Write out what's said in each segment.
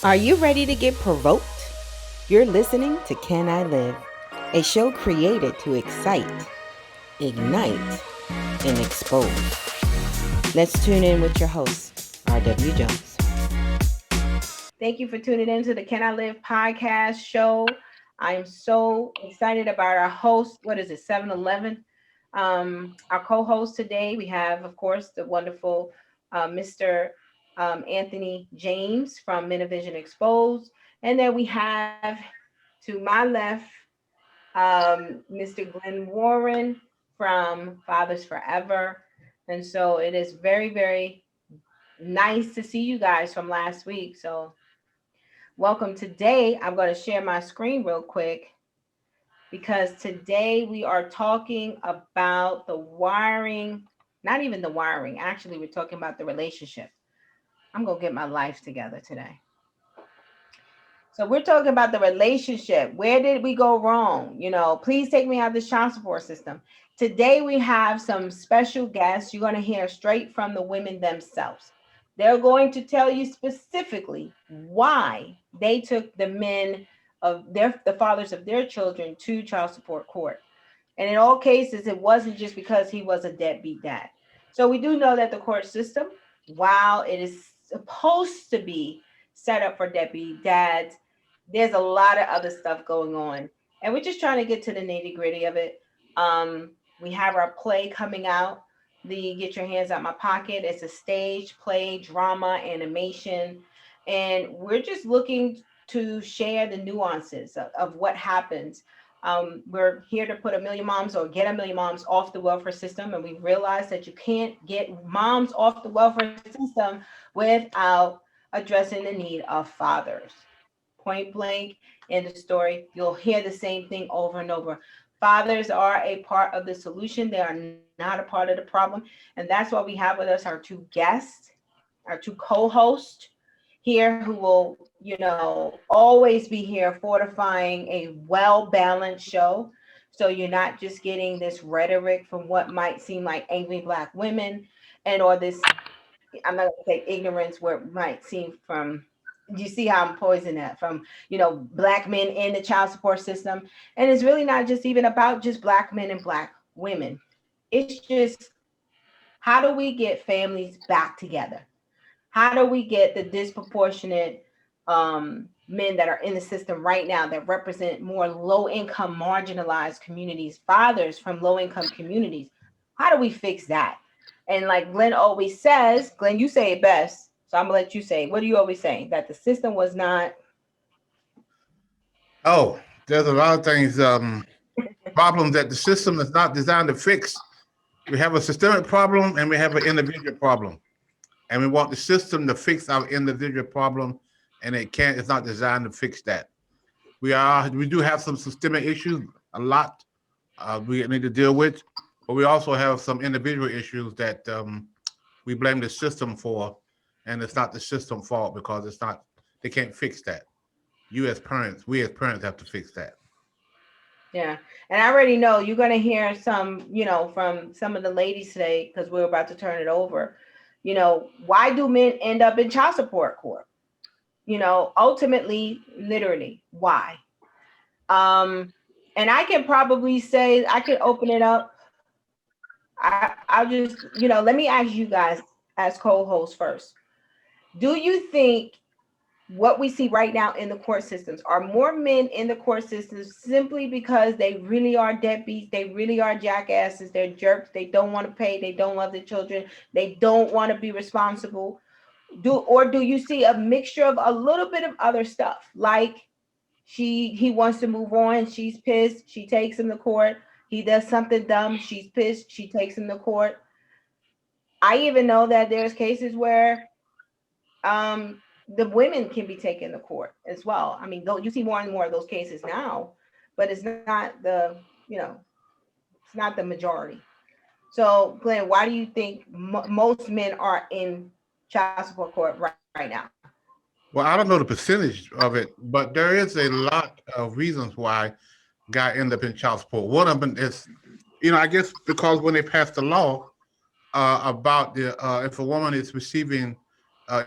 Are you ready to get provoked? You're listening to Can I Live, a show created to excite, ignite, and expose. Let's tune in with your host, R.W. Jones. Thank you for tuning in to the Can I Live podcast show. I'm so excited about our host. What is it, 7-Eleven? Our co-host today, we have, of course, the wonderful Mr. Anthony James from Men of Vision Exposed. And then we have to my left, Mr. Glenn Warren from Fathers Forever. And so it is very, very nice to see you guys from last week. So welcome. Today, I'm going to share my screen real quick because today we are talking about the wiring, not even the wiring. Actually, we're talking about the relationship. I'm going to get my life together today. So we're talking about the relationship. Where did we go wrong? Please take me out of the child support system. Today we have some special guests. You're going to hear straight from the women themselves. They're going to tell you specifically why they took the fathers of their children to child support court. And in all cases, it wasn't just because he was a deadbeat dad. So we do know that the court system, while it is supposed to be set up for deadbeat dads, there's a lot of other stuff going on. And we're just trying to get to the nitty gritty of it. We have our play coming out, the Get Your Hands Out My Pocket. It's a stage play, drama, animation. And we're just looking to share the nuances of what happens. We're here to put a million moms or get a million moms off the welfare system. And we realize that you can't get moms off the welfare system without addressing the need of fathers. Point blank in the story, you'll hear the same thing over and over. Fathers are a part of the solution. They are not a part of the problem. And that's why we have with us our two guests, our two co-hosts here who will, always be here fortifying a well-balanced show. So you're not just getting this rhetoric from what might seem like angry Black women and or this, I'm not going to say ignorance where it might seem from, you see how I'm poisoning that from, Black men in the child support system. And it's really not just even about just Black men and Black women. It's just, how do we get families back together? How do we get the disproportionate men that are in the system right now that represent more low-income, marginalized communities, fathers from low-income communities? How do we fix that? And like Glenn always says, Glenn, you say it best, so I'm gonna let you say it. What do you always say? That the system was not. Oh, there's a lot of things, problems that the system is not designed to fix. We have a systemic problem and we have an individual problem. And we want the system to fix our individual problem, and it's not designed to fix that. We do have some systemic issues, a lot we need to deal with, but we also have some individual issues that we blame the system for, and it's not the system fault because they can't fix that. We as parents have to fix that. Yeah. And I already know you're going to hear some, from some of the ladies today, because we're about to turn it over. Why do men end up in child support court? Ultimately, literally, why? And I can probably say, I could open it up. I'll just, let me ask you guys as co-hosts first. Do you think what we see right now in the court systems are more men in the court systems simply because they really are deadbeats, they really are jackasses, they're jerks, they don't want to pay, they don't love their children, they don't want to be responsible? Do you see a mixture of a little bit of other stuff, like he wants to move on, she's pissed, she takes him to court, he does something dumb, she's pissed, she takes him to court? I even know that there's cases where the women can be taken to court as well. I mean, though you see more and more of those cases now, but it's not it's not the majority. So, Glenn, why do you think most men are in child support court right now? Well, I don't know the percentage of it, but there is a lot of reasons why guy end up in child support. One of them is, I guess because when they passed the law about if a woman is receiving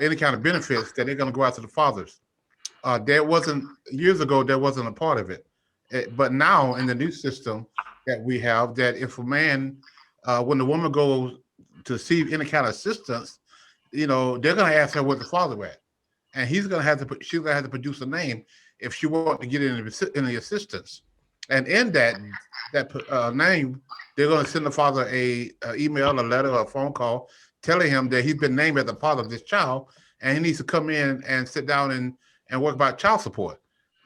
any kind of benefits, that they're going to go after the fathers. There wasn't years ago. There wasn't a part of it, but now in the new system that we have, that if a man, when the woman goes to receive any kind of assistance, they're going to ask her what the father at, and he's going to have to put. She's going to have to produce a name if she wants to get any assistance, and in that name, they're going to send the father a email, a letter, or a phone call telling him that he's been named as the father of this child, and he needs to come in and sit down and work about child support.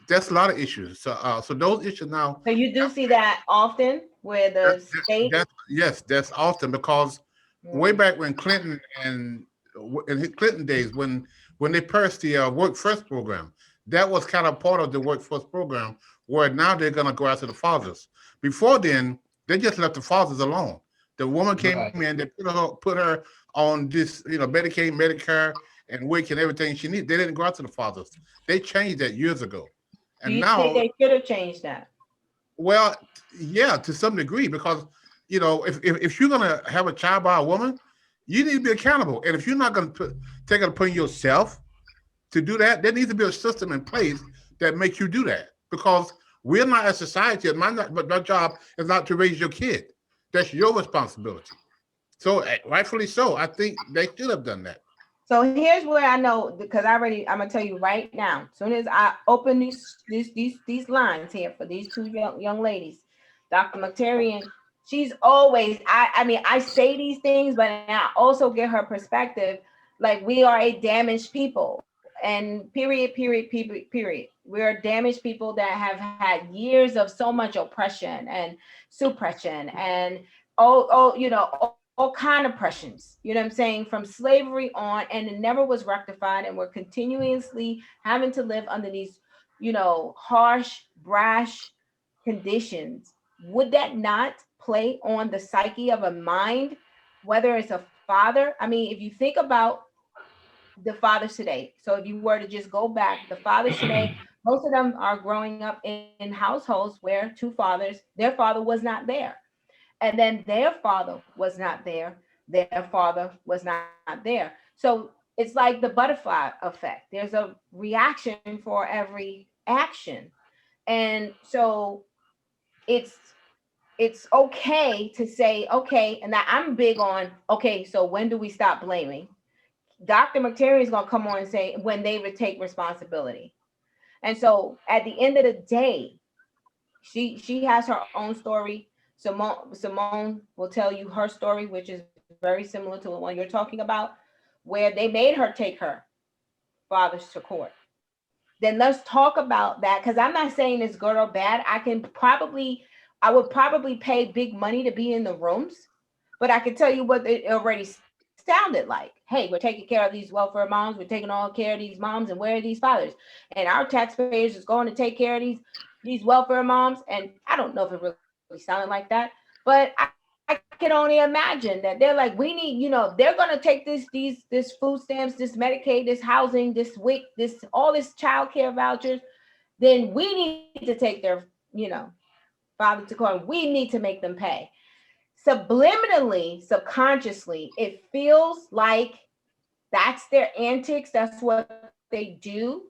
That's a lot of issues. So those issues now. So you do see that often where That, the state. yes, that's often because way Mm. back when Clinton and in his Clinton days, when they passed the Work First program, that was kind of part of the Work First program, where now they're going to go after the fathers. Before then, they just left the fathers alone. The woman came Right. in, they put her on this, Medicaid, Medicare, and WIC and everything she needs. They didn't go after the fathers. They changed that years ago, Do and you think now, they should have changed that? well, yeah, to some degree, because if you're gonna have a child by a woman, you need to be accountable. And if you're not gonna take it upon yourself to do that, there needs to be a system in place that makes you do that. Because we're not a society, but my job is not to raise your kid. That's your responsibility. So rightfully so, I think they should have done that. So here's where I know, because I'm gonna tell you right now. As soon as I open these lines here for these two young ladies, Dr. McTarian, she's always, I mean, I say these things, but I also get her perspective. Like, we are a damaged people, and period. We are damaged people that have had years of so much oppression and suppression and all kind of pressures, you know what I'm saying, from slavery on, and it never was rectified, and we're continuously having to live under these, harsh, brash conditions. Would that not play on the psyche of a mind, whether it's a father? I mean, if you think about the fathers today, so if you were to just go back, the fathers today, most of them are growing up in households where two fathers, their father was not there, and then their father was not there, their father was not there. So it's like the butterfly effect. There's a reaction for every action. And so it's it's okay to say, okay, and I'm big on, okay, so when do we stop blaming? Dr. McTerry is going to come on and say when they would take responsibility. And so at the end of the day, she has her own story. Simone will tell you her story, which is very similar to the one you're talking about, where they made her take her fathers to court. Then let's talk about that, because I'm not saying it's good or bad. I would probably pay big money to be in the rooms, but I can tell you what it already sounded like. Hey, we're taking care of these welfare moms, we're taking all care of these moms, and where are these fathers? And our taxpayers is going to take care of these welfare moms. And I don't know if it really sounded like that, but I can only imagine that they're like, we need, they're gonna take this food stamps, this Medicaid, this housing, this WIC, this all this child care vouchers. Then we need to take father to court. We need to make them pay. Subliminally, subconsciously, it feels like that's their antics, that's what they do.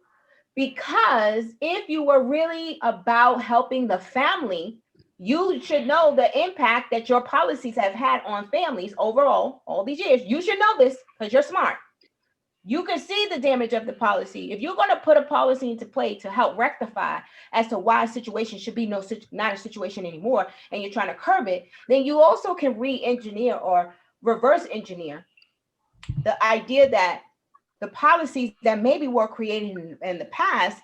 Because if you were really about helping the family, you should know the impact that your policies have had on families overall, all these years. You should know this because you're smart. You can see the damage of the policy. If you're going to put a policy into play to help rectify as to why a situation should be not a situation anymore, and you're trying to curb it, then you also can re-engineer or reverse engineer the idea that the policies that maybe were created in the past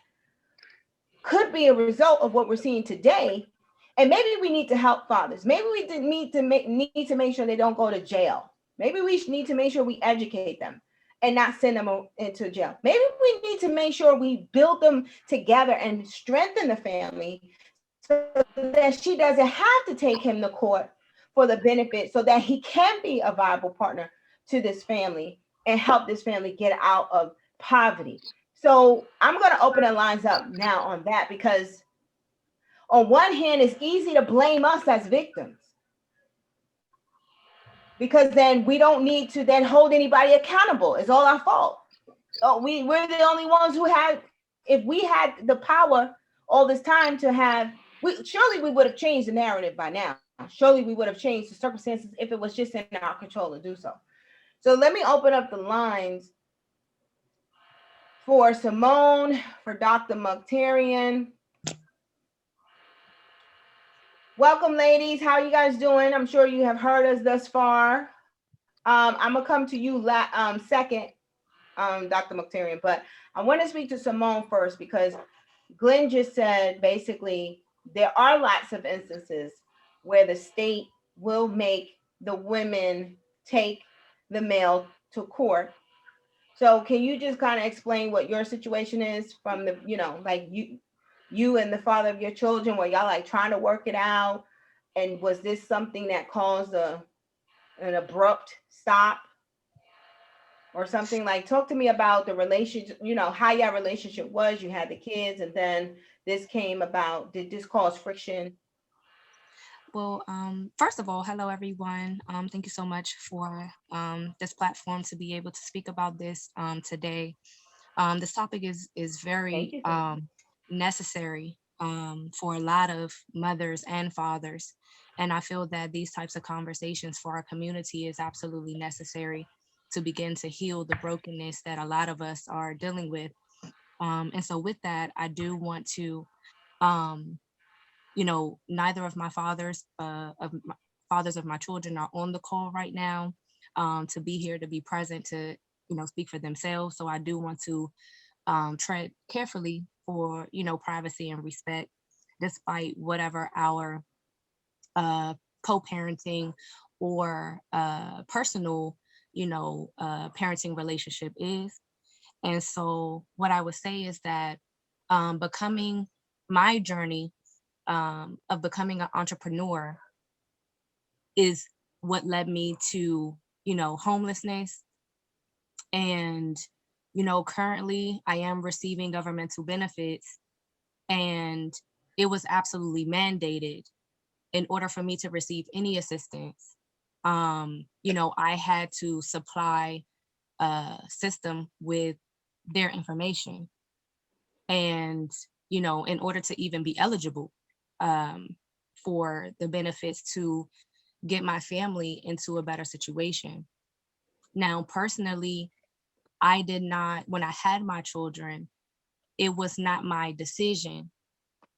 could be a result of what we're seeing today. And maybe we need to help fathers. Maybe we need to make sure they don't go to jail. Maybe we need to make sure we educate them and not send them into jail. Maybe we need to make sure we build them together and strengthen the family so that she doesn't have to take him to court for the benefit, so that he can be a viable partner to this family and help this family get out of poverty. So I'm going to open the lines up now on that, because on one hand, it's easy to blame us as victims, because then we don't need to then hold anybody accountable. It's all our fault. Oh, we're the only ones who had if we had the power all this time to have, surely we would have changed the narrative by now. Surely we would have changed the circumstances if it was just in our control to do so. So let me open up the lines for Simone, for Dr. Mukhtarian. Welcome, ladies. How are you guys doing? I'm sure you have heard us thus far. I'm gonna come to you second, Dr. Mukhtarian, but I want to speak to Simone first because Glenn just said basically there are lots of instances where the state will make the women take the male to court. So can you just kind of explain what your situation is from the, like you and the father of your children, where y'all like trying to work it out? And was this something that caused an abrupt stop or something? Like, talk to me about the relationship, how your relationship was. You had the kids and then this came about. Did this cause friction? Well, first of all, hello everyone. Thank you so much for this platform to be able to speak about this today. This topic is very Thank you, thank you. necessary for a lot of mothers and fathers, and I feel that these types of conversations for our community is absolutely necessary to begin to heal the brokenness that a lot of us are dealing with. And so, with that, I do want to um, neither of my fathers of my children are on the call right now to be here to be present to speak for themselves. So I do want to tread carefully for privacy and respect, despite whatever our co-parenting or personal parenting relationship is. And so what I would say is that becoming my journey of becoming an entrepreneur is what led me to, homelessness. And, currently I am receiving governmental benefits. And it was absolutely mandated in order for me to receive any assistance. I had to supply a system with their information. And, in order to even be eligible um, for the benefits to get my family into a better situation. Now, personally, I did not, when I had my children, it was not my decision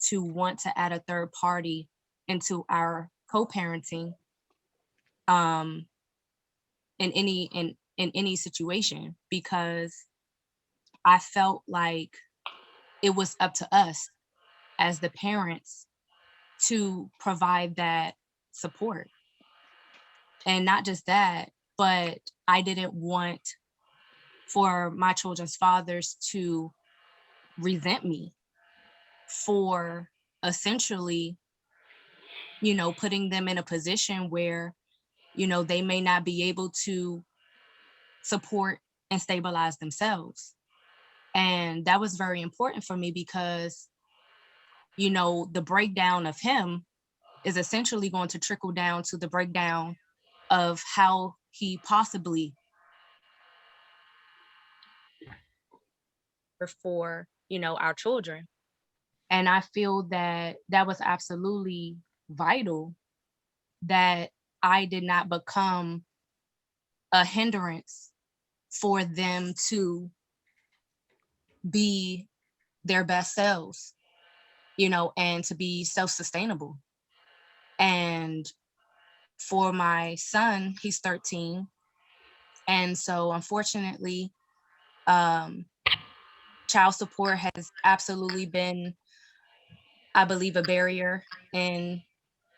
to want to add a third party into our co-parenting um, in any situation, because I felt like it was up to us as the parents to provide that support. And not just that, but I didn't want for my children's fathers to resent me for essentially, putting them in a position where, they may not be able to support and stabilize themselves. And that was very important for me because, the breakdown of him is essentially going to trickle down to the breakdown of how he possibly for, our children. And I feel that that was absolutely vital that I did not become a hindrance for them to be their best selves, and to be self sustainable. And for my son, he's 13. And so, unfortunately, um, child support has absolutely been, I believe, a barrier in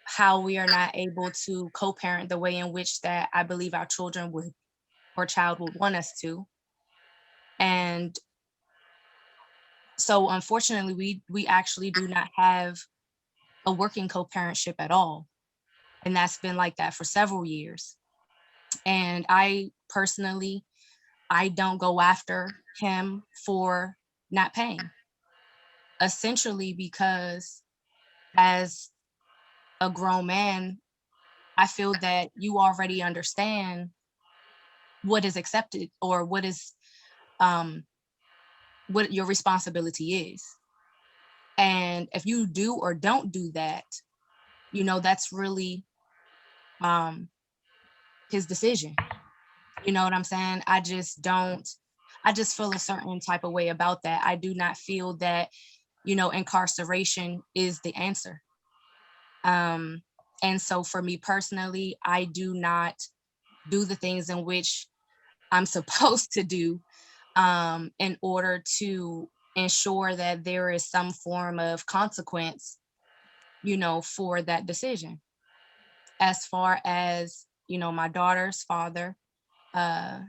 how we are not able to co-parent the way in which that I believe our children would or child would want us to. And so unfortunately we actually do not have a working co-parentship at all. And that's been like that for several years. And I personally, I don't go after him for not paying, essentially because as a grown man, I feel that you already understand what is accepted or what is um what your responsibility is. And if you do or don't do that, that's really um his decision. You know what I'm saying? I just feel a certain type of way about that. I do not feel that, incarceration is the answer. Um, and so for me personally, I do not do the things in which I'm supposed to do in order to ensure that there is some form of consequence, for that decision. As far as, my daughter's father, uh,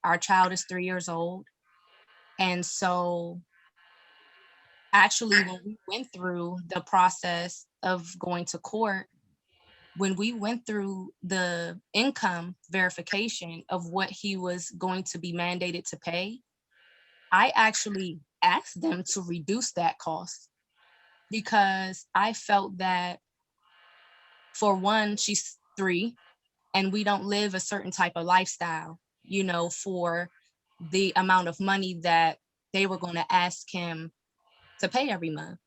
our child is 3 years old. And so actually, when we went through the process of going to court, when we went through the income verification of what he was going to be mandated to pay, I actually asked them to reduce that cost because I felt that, for one, she's 3 and we don't live a certain type of lifestyle, for the amount of money that they were going to ask him to pay every month.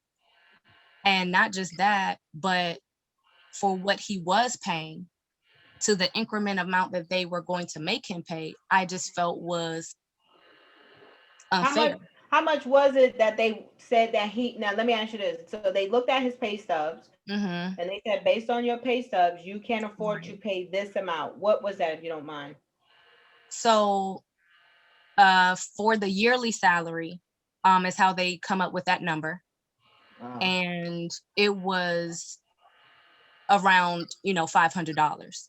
And not just that, but for what he was paying to the increment amount that they were going to make him pay, I just felt was How unfair. much how much was it that they said that he now let me ask you this. So they looked at his pay stubs Hmm. and they said based on your pay stubs, you can't afford to Right. pay this amount. What was that if you don't mind? So for the yearly salary, is how they come up with that number. Uh, And it was around, $500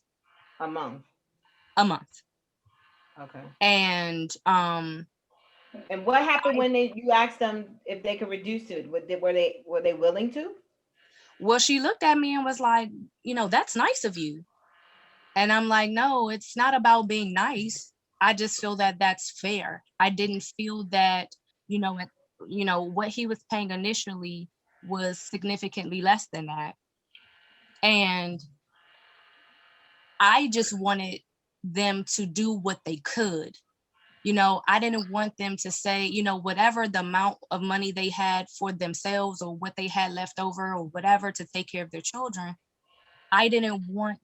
a month. a month. Okay. And And what happened I when you asked them if they could reduce it? Were they willing to? well, she looked at me and was like, that's nice of you. And I'm like, no, it's not about being nice. I just feel that that's fair. I didn't feel that, you know, it, what he was paying initially was significantly less than that. And I just wanted them to do what they could. I didn't want them to say, whatever the amount of money they had for themselves or what they had left over or whatever to take care of their children. I didn't want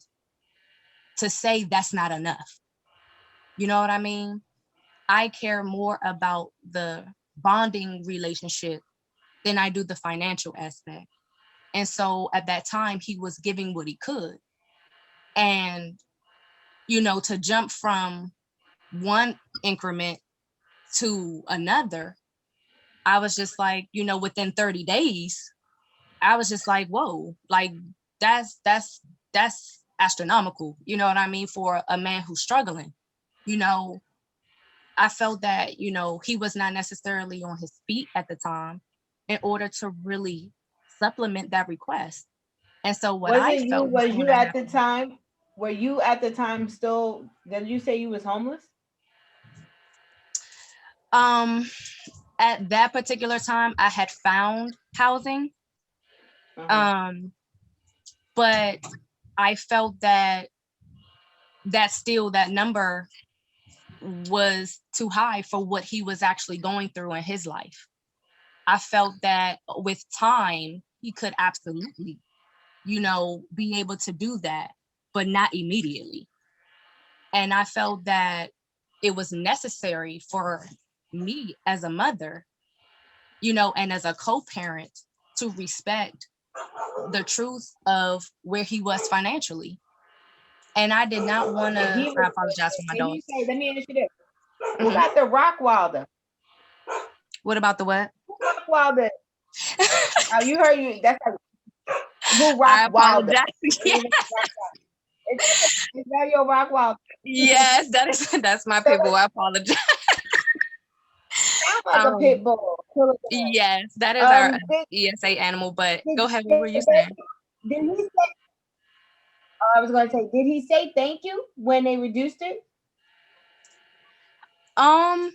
to say that's not enough. You know what I mean? I care more about the bonding relationship than I do the financial aspect. And so at that time, he was giving what he could. And, to jump from one increment to another, I was just like, within 30 days, I was just like, whoa, like that's astronomical. You know what I mean? For a man who's struggling, you know, I felt that, he was not necessarily on his feet at the time in order to really supplement that request. And so what I Wasn't you? felt was Was going you to at the happen, time? Were you at the time still? Did you say you was homeless? um, at that particular time, I had found housing, Uh-huh. um, but I felt that number was too high for what he was actually going through in his life. I felt that with time, he could absolutely, be able to do that, but not immediately. And I felt that it was necessary for me as a mother, and as a co-parent to respect the truth of where he was financially. And I did not want And to, he I was. apologize for my And dog. you say, let me ask you this: who Hmm. got the Rock Wilder? What about the what? Who Rock Wilder? Oh, you heard you. That's like, who Rock I Wilder? apologize. Yeah. Is that your Rock Wilder? Yes, that's my pit bull. I apologize. Sound like a Um, pit bull. Kill it there. yes, that is our Did, ESA animal. But did, go ahead. What did, were you saying? did he say? I was going to say, did he say thank you when they reduced it? Um,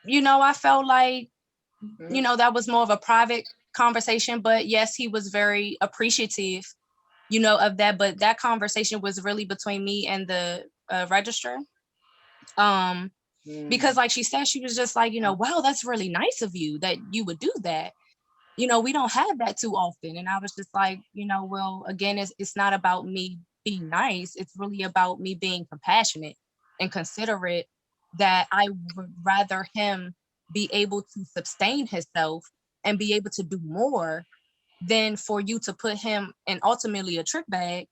I felt like, Mm-hmm. that was more of a private conversation, but yes, he was very appreciative, of that. But that conversation was really between me and the registrar. Um, Because like she said, she was just like, wow, that's really nice of you that you would do that. We don't have that too often. And I was just like, well, again, it's not about me being nice. It's really about me being compassionate and considerate, that I would rather him be able to sustain himself and be able to do more than for you to put him in ultimately a trick bag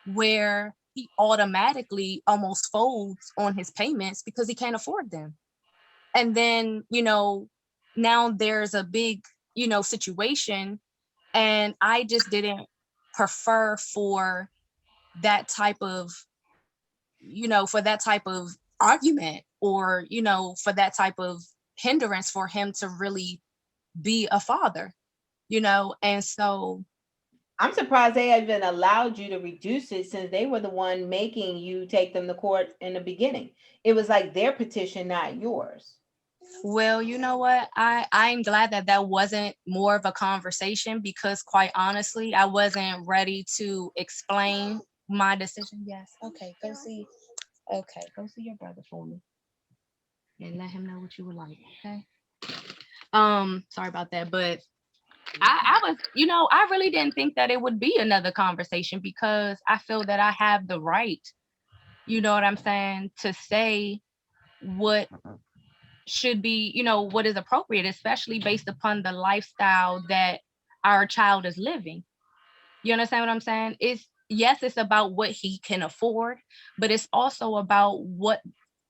where he automatically almost folds on his payments because he can't afford them. And then, now there's a big, situation, and I just didn't prefer for that type of, for that type of argument, or, for that type of hindrance for him to really be a father, and so. I'm surprised they even allowed you to reduce it, since they were the one making you take them to court in the beginning. It was like their petition, not yours. Well, you know what? I'm glad that that wasn't more of a conversation, because quite honestly, I wasn't ready to explain my decision. Yes. Okay. Go see. Okay. Go see your brother for me and let him know what you would like. Okay. Sorry about that, but I was, I really didn't think that it would be another conversation, because I feel that I have the right, you know what I'm saying, to say what should be, what is appropriate, especially based upon the lifestyle that our child is living. You understand what I'm saying? It's about what he can afford, but it's also about what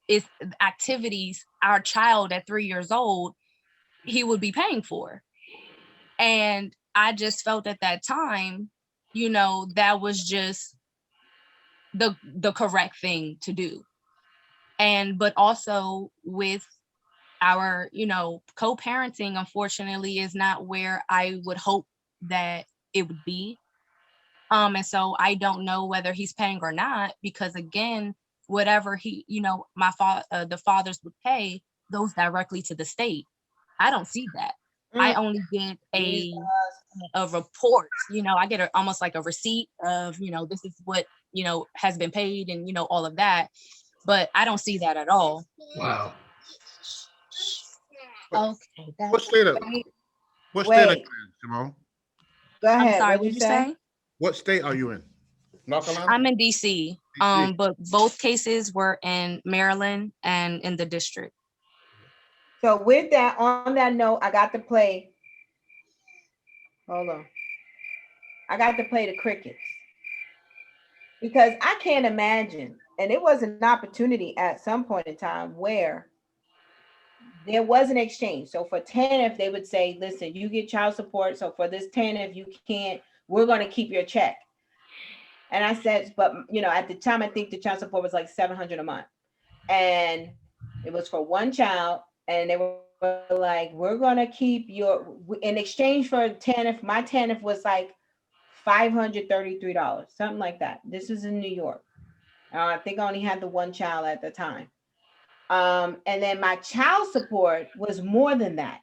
is activities our child at 3 years old he would be paying for. And I just felt at that time, that was just the correct thing to do. And but also with our, co-parenting, unfortunately, is not where I would hope that it would be. And so I don't know whether he's paying or not, because again, whatever he, the fathers would pay goes directly to the state. I don't see that. I Mm, only get Jesus. a report. I get almost like a receipt of, this is what, has been paid, and all of that. But I don't see that at all. Wow. What, Okay, what that's state of Wait, what state are you wait. in, Simone? Go I'm ahead. sorry, What'd you what'd you say? say? What state are you in? North Carolina? I'm in DC. DC. But both cases were in Maryland and in the district. So with that, on that note, I got to play. Hold on. I got to play the crickets, because I can't imagine. And it was an opportunity at some point in time where there was an exchange. So for 10, if they would say, listen, you get child support. So for this 10, if you can't, we're going to keep your check. And I said, but at the time, I think the child support was like 700 a month. And it was for one child. And they were like, we're going to keep in exchange for 10, if my 10, if was like $533, something like that. This is in New York. I think I only had the one child at the time. And then my child support was more than that.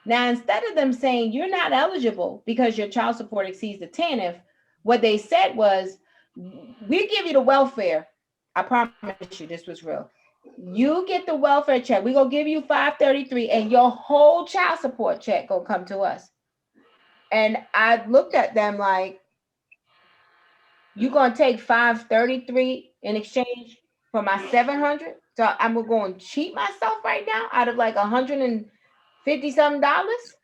Now, instead of them saying you're not eligible because your child support exceeds the TANF, what they said was, we give you the welfare. I promise you this was real. You get the welfare check. We gonna give you 533, and your whole child support check gonna come to us. And I looked at them like, you gonna take 533 in exchange for my 700? So I'm going to cheat myself right now out of like 150 something dollars?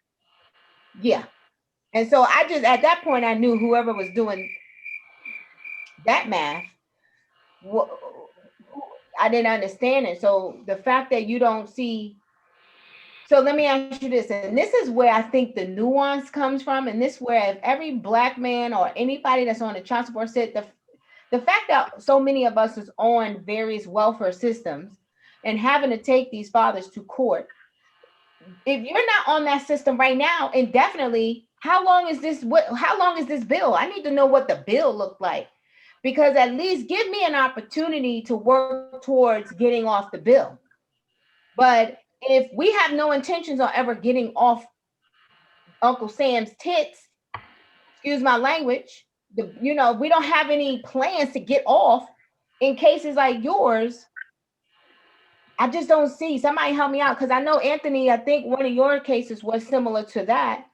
Yeah. And so I just, at that point, I knew whoever was doing that math, I didn't understand it. So the fact that you don't see, so let me ask you this, and this is where I think the nuance comes from, and this where if every black man or anybody that's on the child support said, the fact that so many of us is on various welfare systems and having to take these fathers to court, if you're not on that system right now indefinitely, how long is this bill? I need to know what the bill looked like, because at least give me an opportunity to work towards getting off the bill. But if we have no intentions on ever getting off Uncle Sam's tits, excuse my language, we don't have any plans to get off in cases like yours, I just don't see. Somebody help me out, because I know, Anthony, I think one of your cases was similar to that,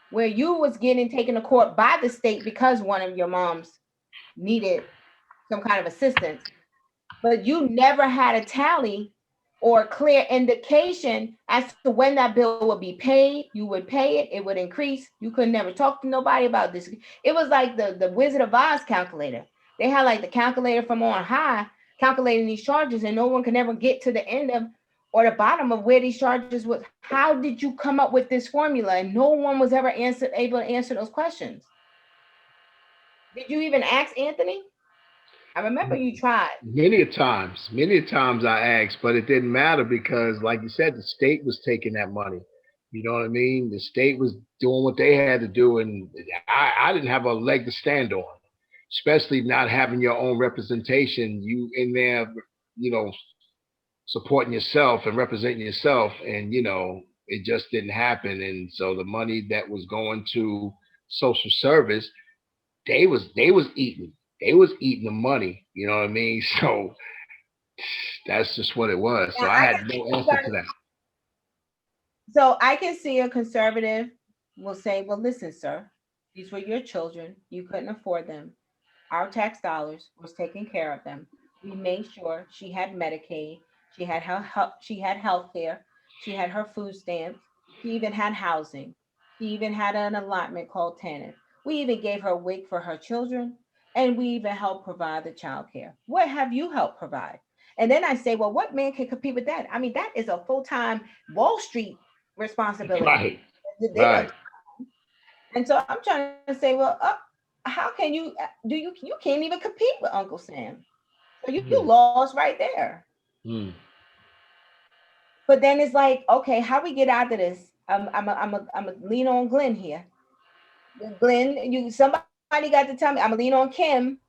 where you was getting taken to court by the state because one of your moms needed some kind of assistance, but you never had a tally or clear indication as to when that bill would be paid. You would pay it, it would increase. You could never talk to nobody about this. It was like the Wizard of Oz calculator. They had like the calculator from on high calculating these charges, and no one could never get to the end of or the bottom of where these charges was. How did you come up with this formula? And no one was ever able to answer those questions. Did you even ask Anthony? I remember you tried. Many a times I asked, but it didn't matter because, like you said, the state was taking that money. You know what I mean? The state was doing what they had to do, and I didn't have a leg to stand on, especially not having your own representation. You in there, you know, supporting yourself and representing yourself, and it just didn't happen. And so the money that was going to social service, they was eating. They was eating the money. You know what I mean? So that's just what it was. Now So I I had can no see you answer got to that. so I can see a conservative will say, well, listen, sir, these were your children. You couldn't afford them. Our tax dollars was taking care of them. We made sure she had Medicaid, she had she had health care, she had her food stamps, she even had housing, she even had an allotment called tenant. We even gave her a wig for her children, and we even helped provide the child care. What have you helped provide? And then I say, well, what man can compete with that? I mean, that is a full-time Wall Street responsibility. Right, They right. don't, and so I'm trying to say, well, how can you you can't even compete with Uncle Sam? So you Hmm. lost right there. Hmm. But then it's like, okay, how we get out of this? I'm a lean on Glenn here. Glenn, you somebody got to tell me. I'm gonna lean on Kim,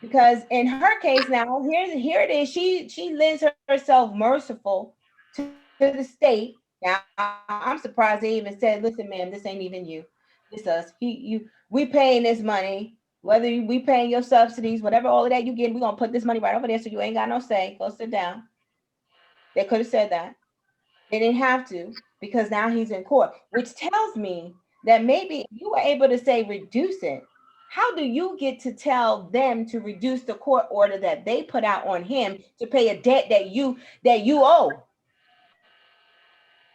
because in her case now, here it is. She lends herself merciful to the state. Now I'm surprised they even said, "Listen, ma'am, this ain't even you. It's us. We paying this money. We paying your subsidies, whatever, all of that you getting. We gonna put this money right over there, so you ain't got no say. Go sit down." They could have said that. They didn't have to, because now he's in court, which tells me that maybe you were able to say reduce it. How do you get to tell them to reduce the court order that they put out on him to pay a debt that you owe?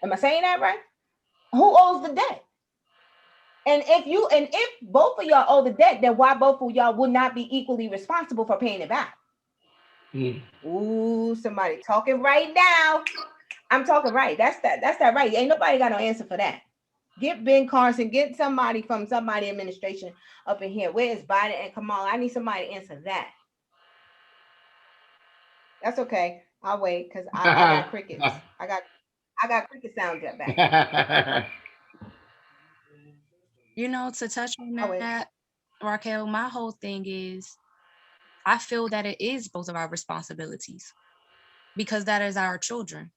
Am I saying that right? Who owes the debt? And if both of y'all owe the debt, then why both of y'all would not be equally responsible for paying it back? Hmm. Ooh, somebody talking right now. I'm talking right. That's that right. Ain't nobody got no answer for that. Get Ben Carson, get somebody from somebody administration up in here. Where is Biden and Kamala? I need somebody to answer that. That's okay. I'll wait, because I got crickets. I got cricket sound back. To touch on I'll that, wait. Raquel, my whole thing is I feel that it is both of our responsibilities because that is our children.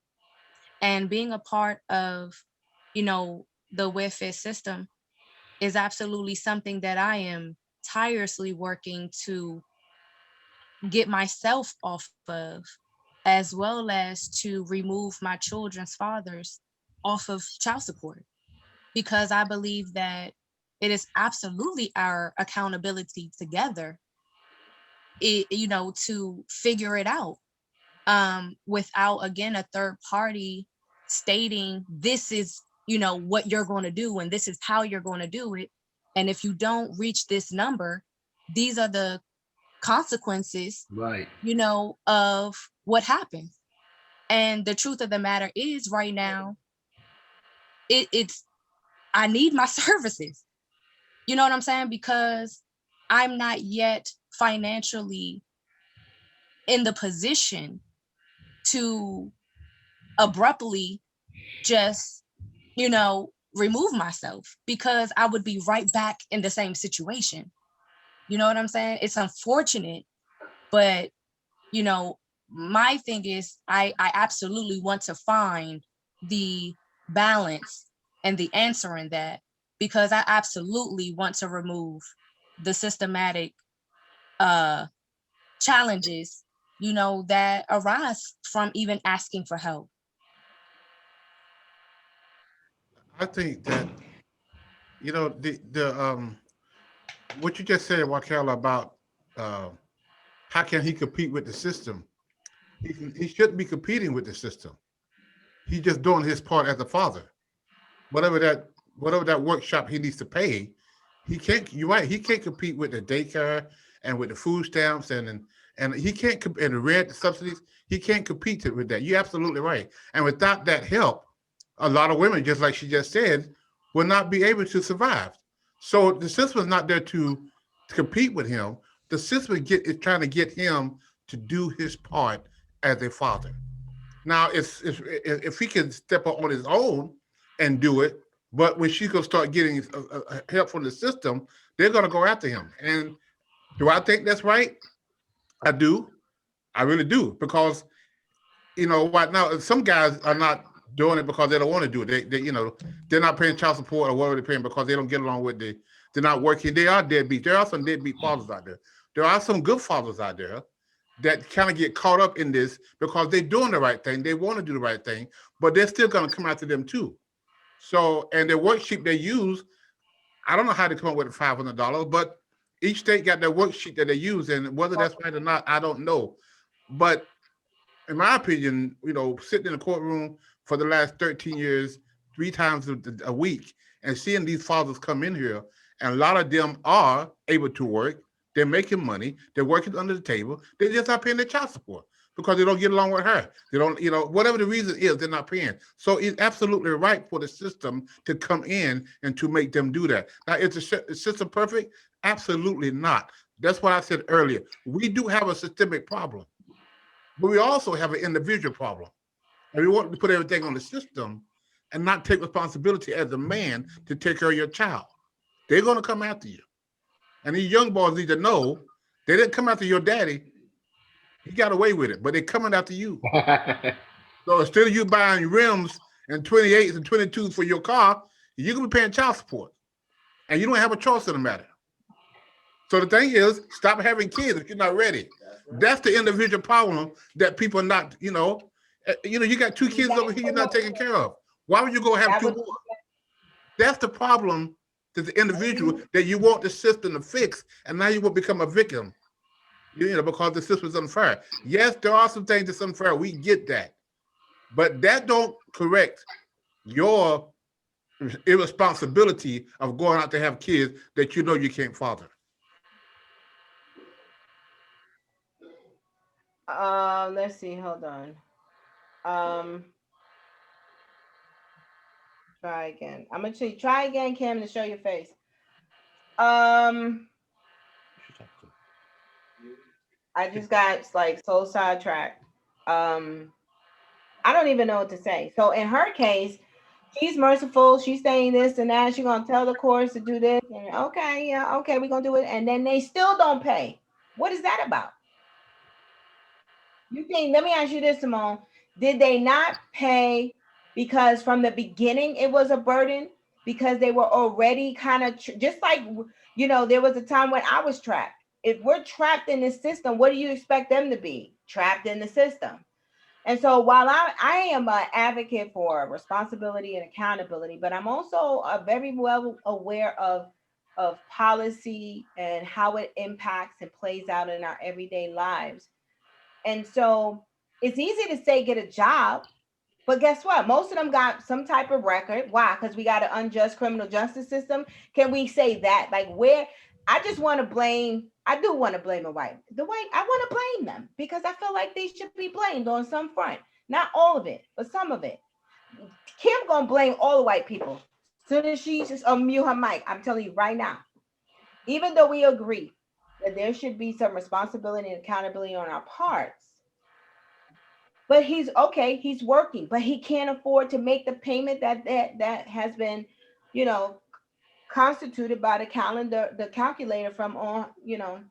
And being a part of, the welfare system is absolutely something that I am tirelessly working to get myself off of, as well as to remove my children's fathers off of child support, because I believe that it is absolutely our accountability together, to figure it out, without, again, a third party stating this is, what you're going to do and this is how you're going to do it. And if you don't reach this number, these are the consequences, Right. of what happened. And the truth of the matter is, right now, it's I need my services. You know what I'm saying? Because I'm not yet financially in the position to abruptly just, remove myself, because I would be right back in the same situation. You know what I'm saying? It's unfortunate, but you know, my thing is I absolutely want to find the balance and the answer in that, because I absolutely want to remove the systematic uh challenges that arise from even asking for help. I think that the what you just said, Raquel, about uh, how can he compete with the system? He shouldn't be competing with the system. He's just doing his part as a father. Whatever that whatever that workshop he needs to pay, he can't. You're right. He can't compete with the daycare and with the food stamps and he can't and the rent subsidies. He can't compete with that. You're absolutely right. And without that help, a lot of women, just like she just said, will not be able to survive. So the system is not there to compete with him. The system is trying to get him to do his part as a father. Now, if he can step up on his own and do it, but when she's gonna start getting help from the system, they're gonna go after him. And do I think that's right? I do. I really do because right now some guys are not doing it because they don't want to do it. They're not paying child support or whatever they're paying because they don't get along with they're not working. They are deadbeat. There are some deadbeat fathers out there. There are some good fathers out there that kind of get caught up in this because they're doing the right thing. They want to do the right thing, but they're still going to come after them too. So, and the worksheet they use, I don't know how they come up with $500, but each state got their worksheet that they use, and whether that's right or not, I don't know. But in my opinion, sitting in a courtroom for the last 13 years, 3 times a week, and seeing these fathers come in here, and a lot of them are able to work. They're making money. They're working under the table. They just not paying their child support because they don't get along with her. They don't, whatever the reason is, they're not paying. So it's absolutely right for the system to come in and to make them do that. Now, is the system perfect? Absolutely not. That's what I said earlier. We do have a systemic problem. But we also have an individual problem. And we want to put everything on the system and not take responsibility as a man to take care of your child. They're going to come after you. And these young boys need to know they didn't come after your daddy. He got away with it, but they're coming after you. So instead of you buying rims and 28s and 22s for your car, you're going to be paying child support. And you don't have a choice in the matter. So the thing is, stop having kids if you're not ready. That's the individual problem that people are not, you got 2 kids over here you're not taking care of. Why would you go have two more? That's the problem to the individual that you want the system to fix, and now you will become a victim, because the system is unfair. Yes, there are some things that's unfair. We get that. But that don't correct your irresponsibility of going out to have kids that you can't father. Let's see. Hold on. Um, try again. I'm gonna try again, Kim, to show your face. Um, I just got like so sidetracked. Um, I don't even know what to say. So in her case, she's merciful. She's saying this and that. She's gonna tell the courts to do this. And okay, yeah, okay, we're gonna do it. And then they still don't pay. What is that about? You think? Let me ask you this, Simone. Did they not pay because from the beginning it was a burden because they were already kind of just like there was a time when I was trapped. If we're trapped in this system, what do you expect them to be? Trapped in the system. And so while I am an advocate for responsibility and accountability, but I'm also very well aware of policy and how it impacts and plays out in our everyday lives. And so it's easy to say get a job, but guess what? Most of them got some type of record. Why? Because we got an unjust criminal justice system. Can we say that? Like where I just want to blame, I do want to blame I want to blame them because I feel like they should be blamed on some front. Not all of it, but some of it. Kim gonna blame all the white people. As soon as she just unmute her mic, I'm telling you right now, even though we agree that there should be some responsibility and accountability on our parts, but he's okay, he's working, but he can't afford to make the payment that has been, you know, constituted by the calculator from on, the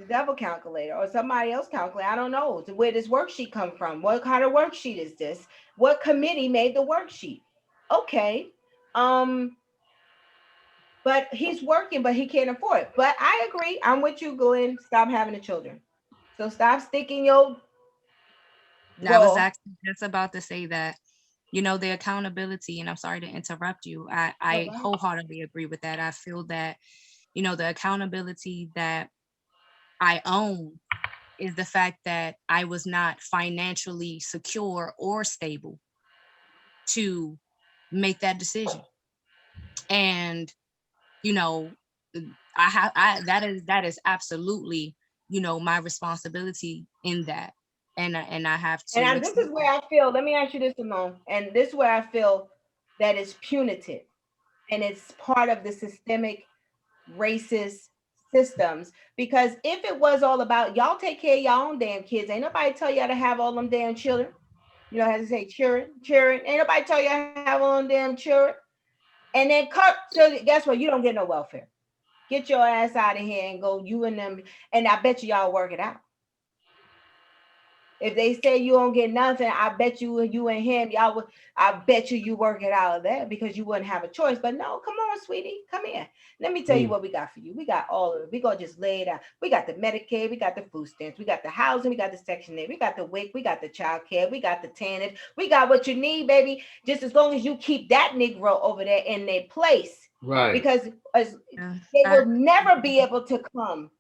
devil calculator or somebody else calculator. I don't know where this worksheet come from. What kind of worksheet is this? What committee made the worksheet? Okay. Um, but he's working, but he can't afford it. But I agree. I'm with you, Glenn. Stop having the children. So stop sticking your I was raw. actually just about to say that, the accountability, and I'm sorry to interrupt you. I No, wholeheartedly agree with that. I feel that, the accountability that I own is the fact that I was not financially secure or stable to make that decision. And, you know, that is absolutely, my responsibility in that. And I have to this is accept where that. I feel. Let me ask you this, Simone. And this is where I feel that is punitive, and it's part of the systemic racist systems. Because if it was all about y'all take care of y'all own damn kids, ain't nobody tell y'all to have all them damn children. You know how to say children, children. Ain't nobody tell you to have all them damn children. And then cut. So guess what? You don't get no welfare. Get your ass out of here and go. You and them. And I bet you y'all work it out. If they say you don't get nothing, I bet you and him, y'all would. I bet you work it out of that because you wouldn't have a choice. But no, come on, sweetie, come here. Let me tell you Mm. what we got for you. We got all of it. We gonna just lay it out. We got the Medicaid, we got the food stamps, we got the housing, we got the Section 8, we got the WIC, we got the child care, we got the TANF, we got what you need, baby. Just as long as you keep that Negro over there in their place, Right. because as, Yeah. they will I, never be able to come.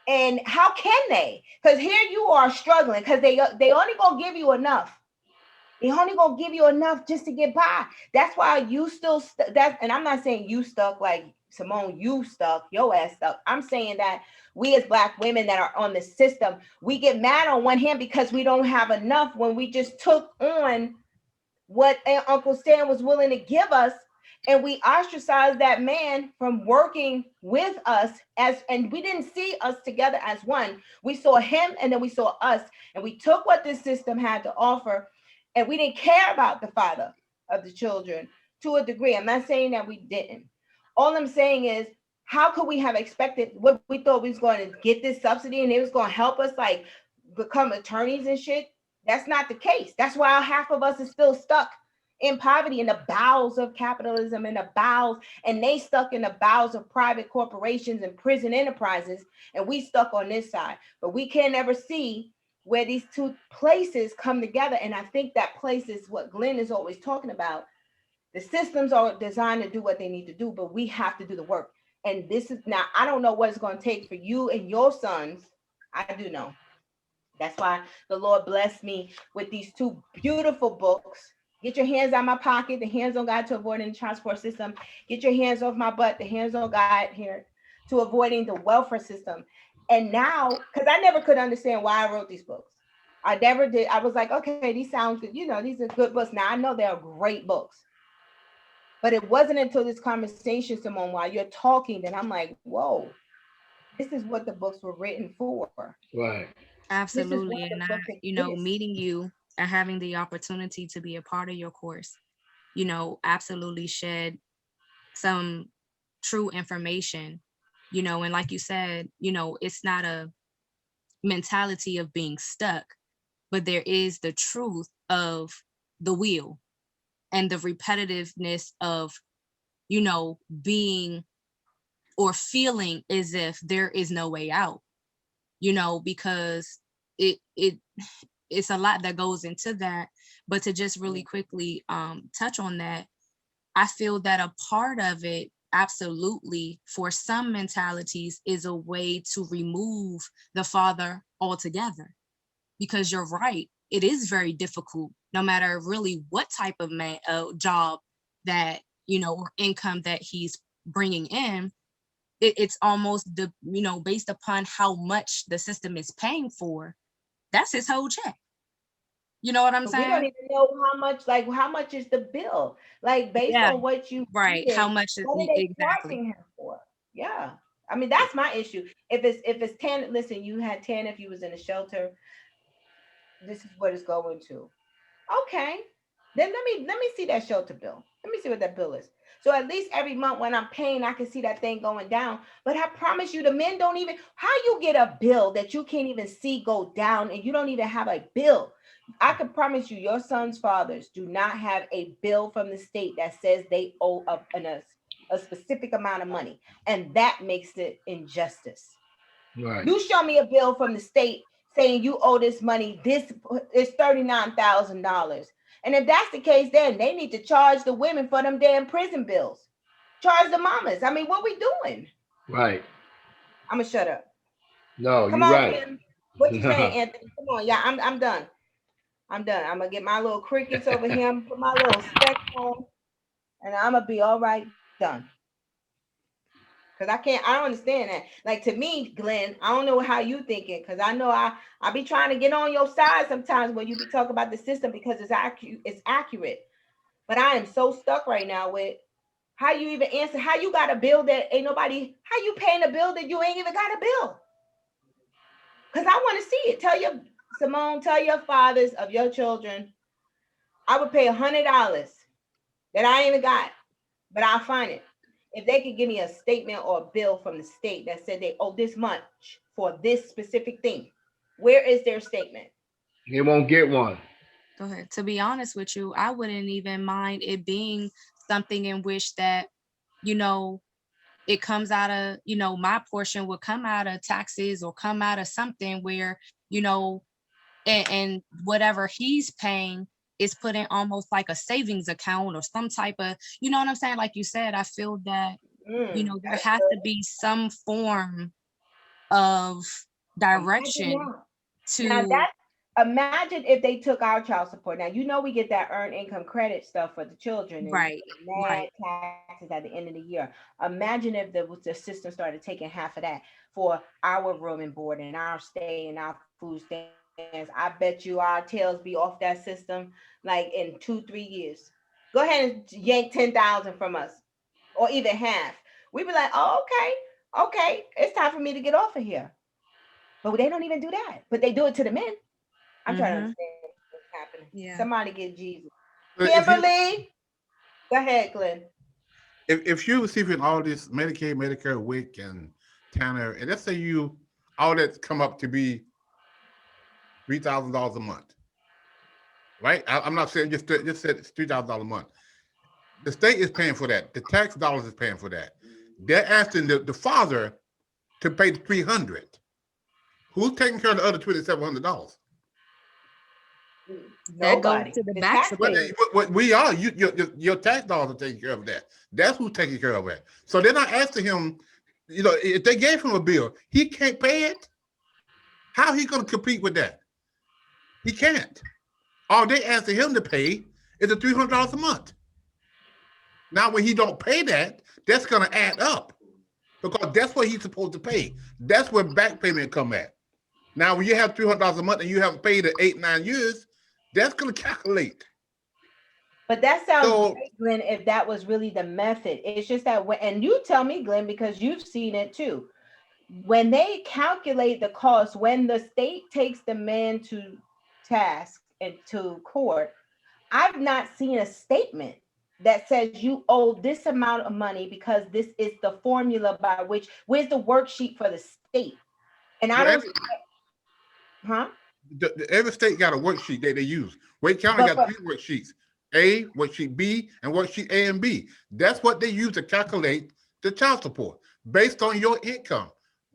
And how can they? Because here you are struggling because they only gonna give you enough. They only gonna give you enough just to get by. That's why you still that. And I'm not saying you stuck like Simone. You stuck. Your ass stuck. I'm saying that we as Black women that are on the system, we get mad on one hand because we don't have enough when we just took on what Uncle Stan was willing to give us, and we ostracized that man from working with us as, and we didn't see us together as one. We saw him and then we saw us, and we took what this system had to offer, and we didn't care about the father of the children to a degree. I'm not saying that we didn't. All I'm saying is, how could we have expected what we thought we was going to get this subsidy and it was going to help us like become attorneys and shit? That's not the case. That's why half of us is still stuck in poverty, in the bowels of capitalism, in the bowels, and they stuck in the bowels of private corporations and prison enterprises, and we stuck on this side. But we can't ever see where these two places come together. And I think that place is what Glenn is always talking about. The systems are designed to do what they need to do, but we have to do the work. And this is now, I don't know what it's going to take for you and your sons. I do know. That's why the Lord blessed me with these two beautiful books. Get your hands out of my pocket, the hands on God to avoiding the transport system. Get your hands off my butt, the hands on God here to avoiding the welfare system. And now, because I never could understand why I wrote these books. I never did. I was like, okay, these sound good. You know, these are good books. Now I know they are great books. But it wasn't until this conversation, Simone, while you're talking, that I'm like, whoa, this is what the books were written for. Right. This is why absolutely. the And book exists. meeting you and having the opportunity to be a part of your course, absolutely shed some true information, and like you said, it's not a mentality of being stuck, but there is the truth of the wheel and the repetitiveness of, being or feeling as if there is no way out, because it it's a lot that goes into that. But to just really quickly touch on that, I feel that a part of it, absolutely, for some mentalities, is a way to remove the father altogether. Because you're right, it is very difficult, no matter really what type of job that, or income that he's bringing in. It's almost based upon how much the system is paying for. That's his whole check. You know what I'm But we don't saying? even know how much, like how much is the bill? Like based Yeah, on what you right. How did, much is what are they exactly? charging him for? Yeah. I mean, that's my issue. If it's 10, listen, you had 10 if you was in a shelter, this is what it's going to. Okay. Then let me see that shelter bill. Let me see what that bill is. So at least every month when I'm paying, I can see that thing going down. But I promise you, the men don't even, how you get a bill that you can't even see go down and you don't even have a bill. I can promise you, your son's fathers do not have a bill from the state that says they owe a specific amount of money. And that makes it injustice. Right. You show me a bill from the state saying you owe this money. This is $39,000. And if that's the case, then they need to charge the women for them damn prison bills. Charge the mamas. I mean, what we doing? Right. I'm gonna shut up. No, Come you're on, right. Kim. What you saying, Anthony? Come on, yeah, I'm done. I'm done. I'm gonna get my little crickets over here. I'm gonna put my little specs on, and I'm gonna be all right done. Cause I don't understand that. Like to me, Glenn, I don't know how you thinking. Cause I know I be trying to get on your side sometimes when you be talking about the system because it's accurate. But I am so stuck right now with how you even answer. How you got a bill that ain't nobody? How you paying a bill that you ain't even got a bill? Cause I want to see it. Tell your Simone, tell your fathers of your children, I would pay $100 that I ain't even got, but I'll find it. If they could give me a statement or a bill from the state that said they owe this much for this specific thing, where is their statement? He won't get one. Go ahead. To be honest with you, I wouldn't even mind it being something in which that, you know, it comes out of, my portion would come out of taxes or come out of something where, you know, and whatever he's paying is put in almost like a savings account or some type of, you know what I'm saying? Like you said, I feel that, there That's has to good. be some form of Imagine direction now. Now to, that imagine if they took our child support. Now you know we get that earned income credit stuff for the children, and you right, get right. mad taxes at the end of the year. Imagine if the system started taking half of that for our room and board and our stay and our food stamps. I bet you our tails be off that system like in 2-3 years. Go ahead and yank 10,000 from us, or even half. We be like, oh, okay, it's time for me to get off of here. But they don't even do that. But they do it to the men. I'm trying to Mm-hmm. understand what's happening. Yeah. Somebody get Jesus. If you Kimberly, go ahead, Glenn. if you're receiving all this Medicaid, Medicare, WIC, and Tanner, and let's say you all that come up to be $3,000 a month, right? I'm not saying just said it's $3,000 a month. The state is paying for that. The tax dollars is paying for that. They're asking the father to pay the 300. Who's taking care of the other $2,700? That goes Nobody. to the The back What, support. taxpayers. what we are, your tax dollars are taking care of that. That's who's taking care of that. So they're not asking him, if they gave him a bill, he can't pay it. How he going to compete with that? He can't. All they asking him to pay is the $300 a month. Now, when he don't pay that, that's going to add up because that's what he's supposed to pay. That's where back payment come at. Now, when you have $300 a month and you haven't paid it 8-9 years, that's going to calculate. But that sounds So great, Glenn, if that was really the method. It's just that when, and you tell me, Glenn, because you've seen it too. When they calculate the cost, when the state takes the man to task and to court, I've not seen a statement that says you owe this amount of money because this is the formula by which, where's the worksheet for the state? And I well, don't, huh? every state got a worksheet that they use. Wake County But got 3 worksheets: A, worksheet B, and worksheet A and B. That's what they use to calculate the child support based on your income.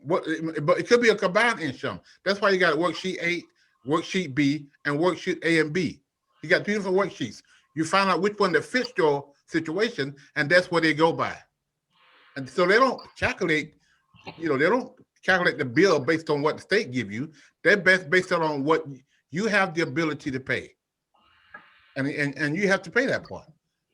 But it could be a combined income. That's why you got worksheet A, worksheet B, and worksheet A and B. You got 3 different worksheets. You find out which one that fits your situation, and that's what they go by. And so they don't calculate, they don't calculate the bill based on what the state give you. They're based on what you have the ability to pay, and you have to pay that part.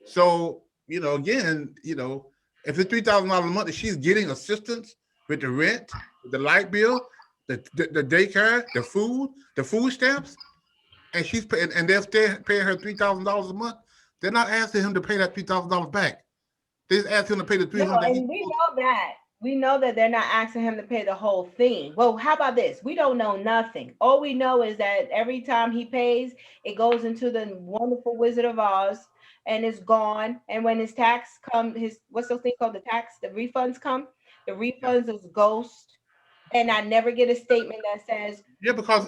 So again, if it's $3,000 a month, and she's getting assistance with the rent, the light bill, the daycare, the food stamps, and she's paying, and they're still paying her $3,000 a month. They're not asking him to pay that $3,000 back. They just ask him to pay the no, 300 that he's and we supposed know that. We know that they're not asking him to pay the whole thing. Well, how about this? We don't know nothing. All we know is that every time he pays, it goes into the wonderful Wizard of Oz and it's gone. And when his tax come, his what's those things called? The refunds come. The to. refunds is ghost. And I never get a statement that says, Yeah, because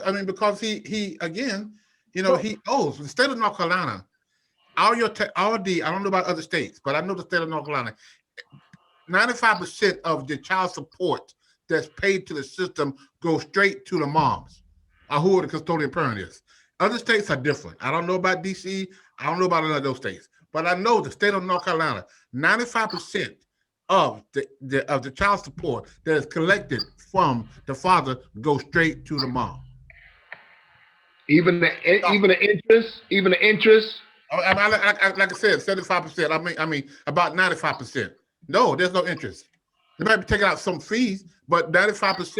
he again, well, he owes the state of North Carolina. I don't know about other states, but I know the state of North Carolina. 95% of the child support that's paid to the system goes straight to the moms. or who the custodian parent is. Other states are different. I don't know about DC. I don't know about any of those states. But I know the state of North Carolina, 95% of the child support that is collected from the father goes straight to the mom. Even the interest. Like I said, 75%. I mean, about 95%. No, there's no interest. They might be taking out some fees, but 95%.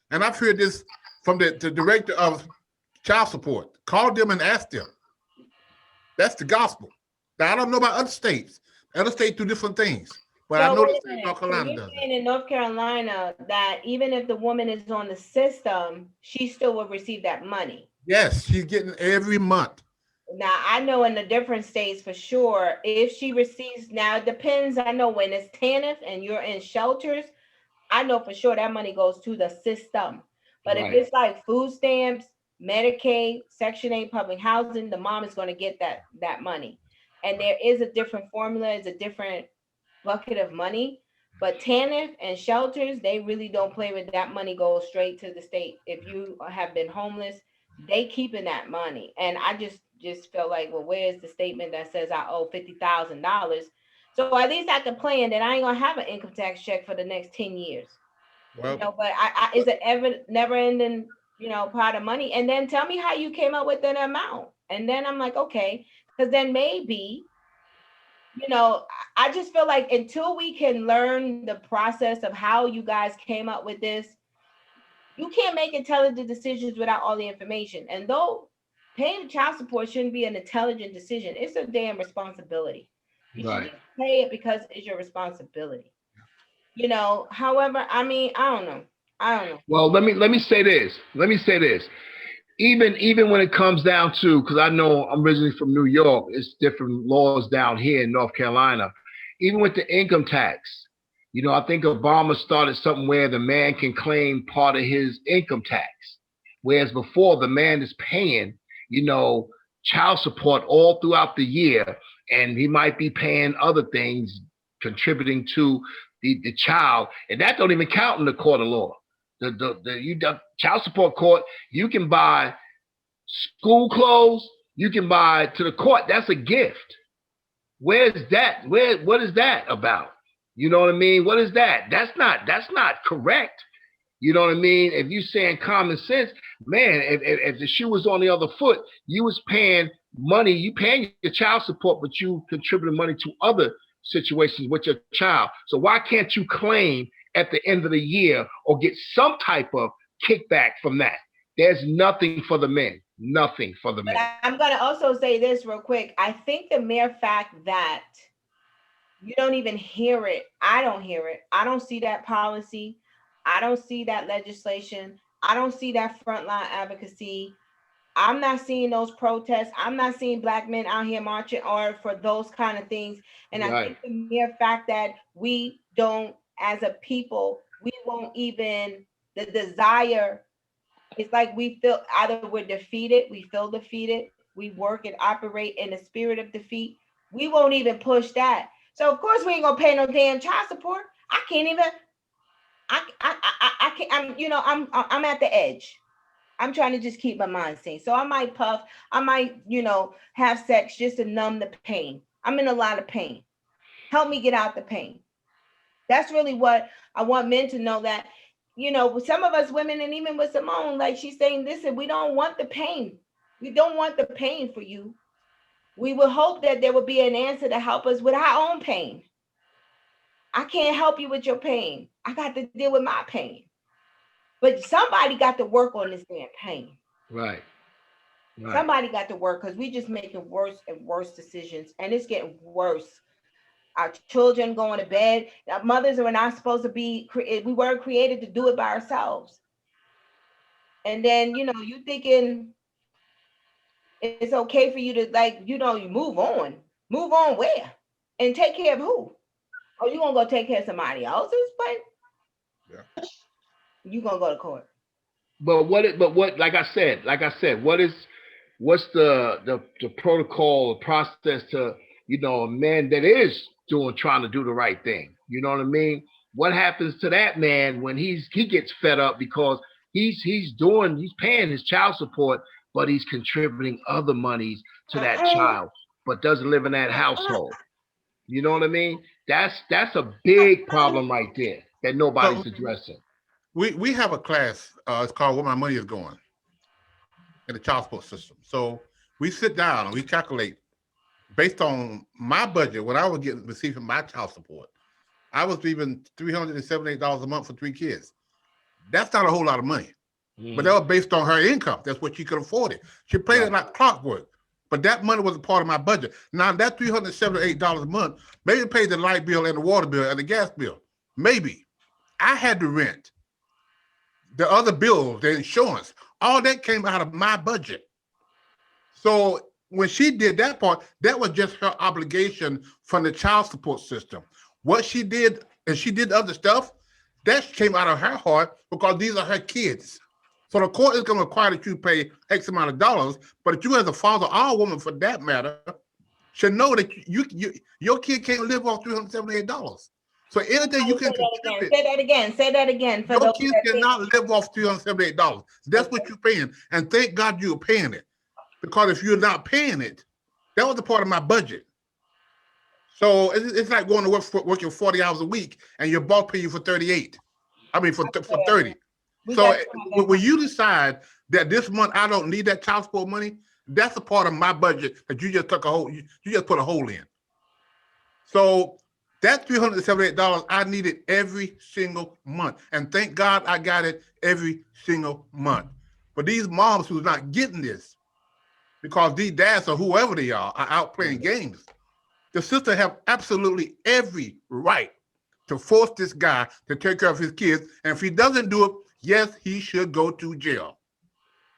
And I've heard this from the director of child support. Call them and ask them. That's the gospel. Now, I don't know about other states. Other states do different things, but I So know the wait a state of minute. North So Carolina you're does it. saying in North Carolina that even if the woman is on the system, she still will receive that money. Yes, she's getting every month. Now I know in the different states for sure, if she receives, now it depends. I know when it's TANF and you're in shelters, I know for sure that money goes to the system. But if Right. it's like food stamps, Medicaid, Section 8 public housing, the mom is going to get that money. And there is a different formula, it's a different bucket of money. But TANF and shelters, they really don't play with that money. Goes straight to the state. If you have been homeless, they keeping that money. And I just felt like, well, where's the statement that says I owe $50,000? So at least I can plan that I ain't gonna have an income tax check for the next 10 years. Well, But I it's an ever never ending, pot of money. And then tell me how you came up with that amount. And then I'm like, okay, because then maybe I just feel like until we can learn the process of how you guys came up with this, you can't make intelligent decisions without all the information. And though paying child support shouldn't be an intelligent decision, it's a damn responsibility. You should Right. just pay it because it's your responsibility. However, I mean, I don't know. I don't know. Well, let me say this. Even when it comes down to, because I know I'm originally from New York, it's different laws down here in North Carolina. Even with the income tax, I think Obama started something where the man can claim part of his income tax, whereas before the man is paying, you know, child support all throughout the year, and he might be paying other things, contributing to the child, and that don't even count in the court of law. The child support court, you can buy school clothes, you can buy to the court. That's a gift. Where's that? What is that about? You know what I mean? What is that? That's not correct. You know what I mean? If you saying common sense, man, if the shoe was on the other foot, you was paying money, you paying your child support, but you contributing money to other situations with your child. So why can't you claim at the end of the year or get some type of kickback from that? There's nothing for the men. Nothing for the men. But I'm going to also say this real quick. I think the mere fact that you don't even hear it, I don't hear it. I don't see that policy. I don't see that legislation. I don't see that frontline advocacy. I'm not seeing those protests. I'm not seeing Black men out here marching or for those kind of things. And I Right. think the mere fact that we don't, as a people, we won't even, the desire, it's like we feel either we're defeated, we feel defeated, we work and operate in the spirit of defeat. We won't even push that. So of course we ain't gonna pay no damn child support. I can't even. I can't. I'm at the edge. I'm trying to just keep my mind sane. So I might puff. I might have sex just to numb the pain. I'm in a lot of pain. Help me get out the pain. That's really what I want men to know, that with some of us women, and even with Simone, like she's saying, listen, we don't want the pain. We don't want the pain for you. We would hope that there would be an answer to help us with our own pain. I can't help you with your pain. I got to deal with my pain. But somebody got to work on this damn pain. Right. Right. Somebody got to work, because we just making worse and worse decisions, and it's getting worse. Our children going to bed. Our mothers are not supposed to be. We weren't created to do it by ourselves. And then you thinking it's okay for you to you move on. Move on where? And take care of who? Oh, you gonna go take care of somebody else's? But Yeah. you gonna go to court. But what? Like I said, what's the protocol or process to a man that is trying to do the right thing? You know what I mean? What happens to that man when he gets fed up because He's paying his child support, but he's contributing other monies to that child, but doesn't live in that household. You know what I mean? That's a big problem right there that So nobody's addressing. we have a class. It's called "Where My Money Is Going" in the child support system. So we sit down and we calculate based on my budget what I was getting receiving my child support. I was leaving $378 a month for 3 kids. That's not a whole lot of money, but that Mm-hmm. was based on her income. That's what she could afford it. She played it Right. like clockwork. But that money was a part of my budget. Now that $378 a month maybe paid the light bill and the water bill and the gas bill. Maybe. I had the rent, the other bills, the insurance, all that came out of my budget. So when she did that part, that was just her obligation from the child support system. What she did, and she did other stuff, that came out of her heart because these are her kids. So the court is going to require that you pay X amount of dollars, but you as a father or a woman for that matter should know that your kid can't live off $378. So anything you Say can that again. contribute, Say that again. Say that again for your those kids that think. cannot live off $378. That's what you're paying. And thank God you're paying it. Because if you're not paying it, that was a part of my budget. So it's like going to work working 40 hours a week and your boss pay you for 38. I mean for 30. We So got to have when you decide that this month I don't need that child support money, that's a part of my budget that you just took a hole, you just put a hole in. So that $378 I needed every single month. And thank God I got it every single month. But these moms who's not getting this, because these dads or whoever they are out playing games, the sister have absolutely every right to force this guy to take care of his kids. And if he doesn't do it, yes, he should go to jail.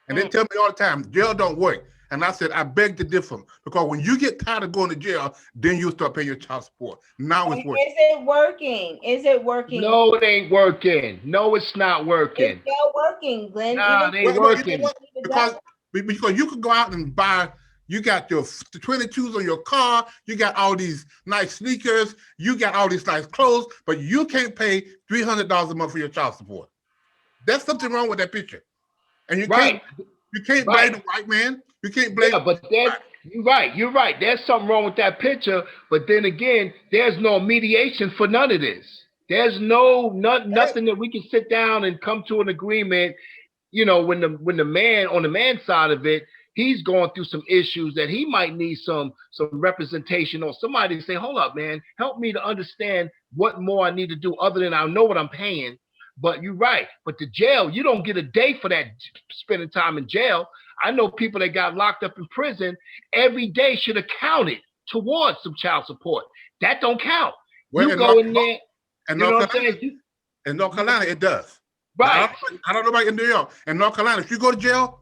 And they tell me all the time, jail don't work. And I said, I beg to differ. Because when you get tired of going to jail, then you start paying your child support. Now it's working. Is it working? Is it working? No, it ain't working. No, it's not working. It's still working, Glenn. Nah, Even it ain't Well, you know working. what? Because you could go out and buy, you got your 22s on your car, you got all these nice sneakers, you got all these nice clothes, but you can't pay $300 a month for your child support. There's something wrong with that picture. And Right. you can't Right. blame the white man. You can't blame. Yeah, but you're right. There's something wrong with that picture. But then again, there's no mediation for none of this. There's nothing that we can sit down and come to an agreement. You know, when the man on the man side of it, he's going through some issues that he might need some representation or somebody to say, hold up, man, help me to understand what more I need to do other than I know what I'm paying. But you're right. But the jail, you don't get a day for that spending time in jail. I know people that got locked up in prison every day should have counted towards some child support. That don't count. Well, You go in there, in you know North what I'm Carolina, saying? in North Carolina, it does. Right. I don't know about in New York. In North Carolina, if you go to jail,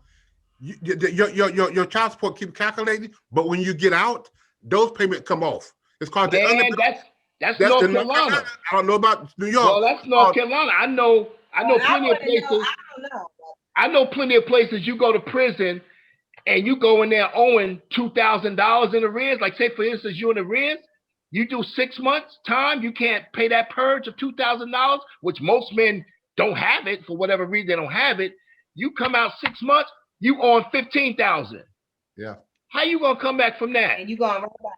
your child support keep calculating, but when you get out, those payments come off. It's called the Man, that's North in North Carolina. I don't know about New York. Well, that's North Carolina. I know plenty of places. I don't know. I know plenty of places you go to prison and you go in there owing $2,000 in arrears. Like say for instance, you're in arrears, you do 6 months time, you can't pay that purge of $2,000, which most men don't have it for whatever reason. They don't have it. You come out 6 months, you own 15,000. Yeah. How you gonna come back from that? And you going right back.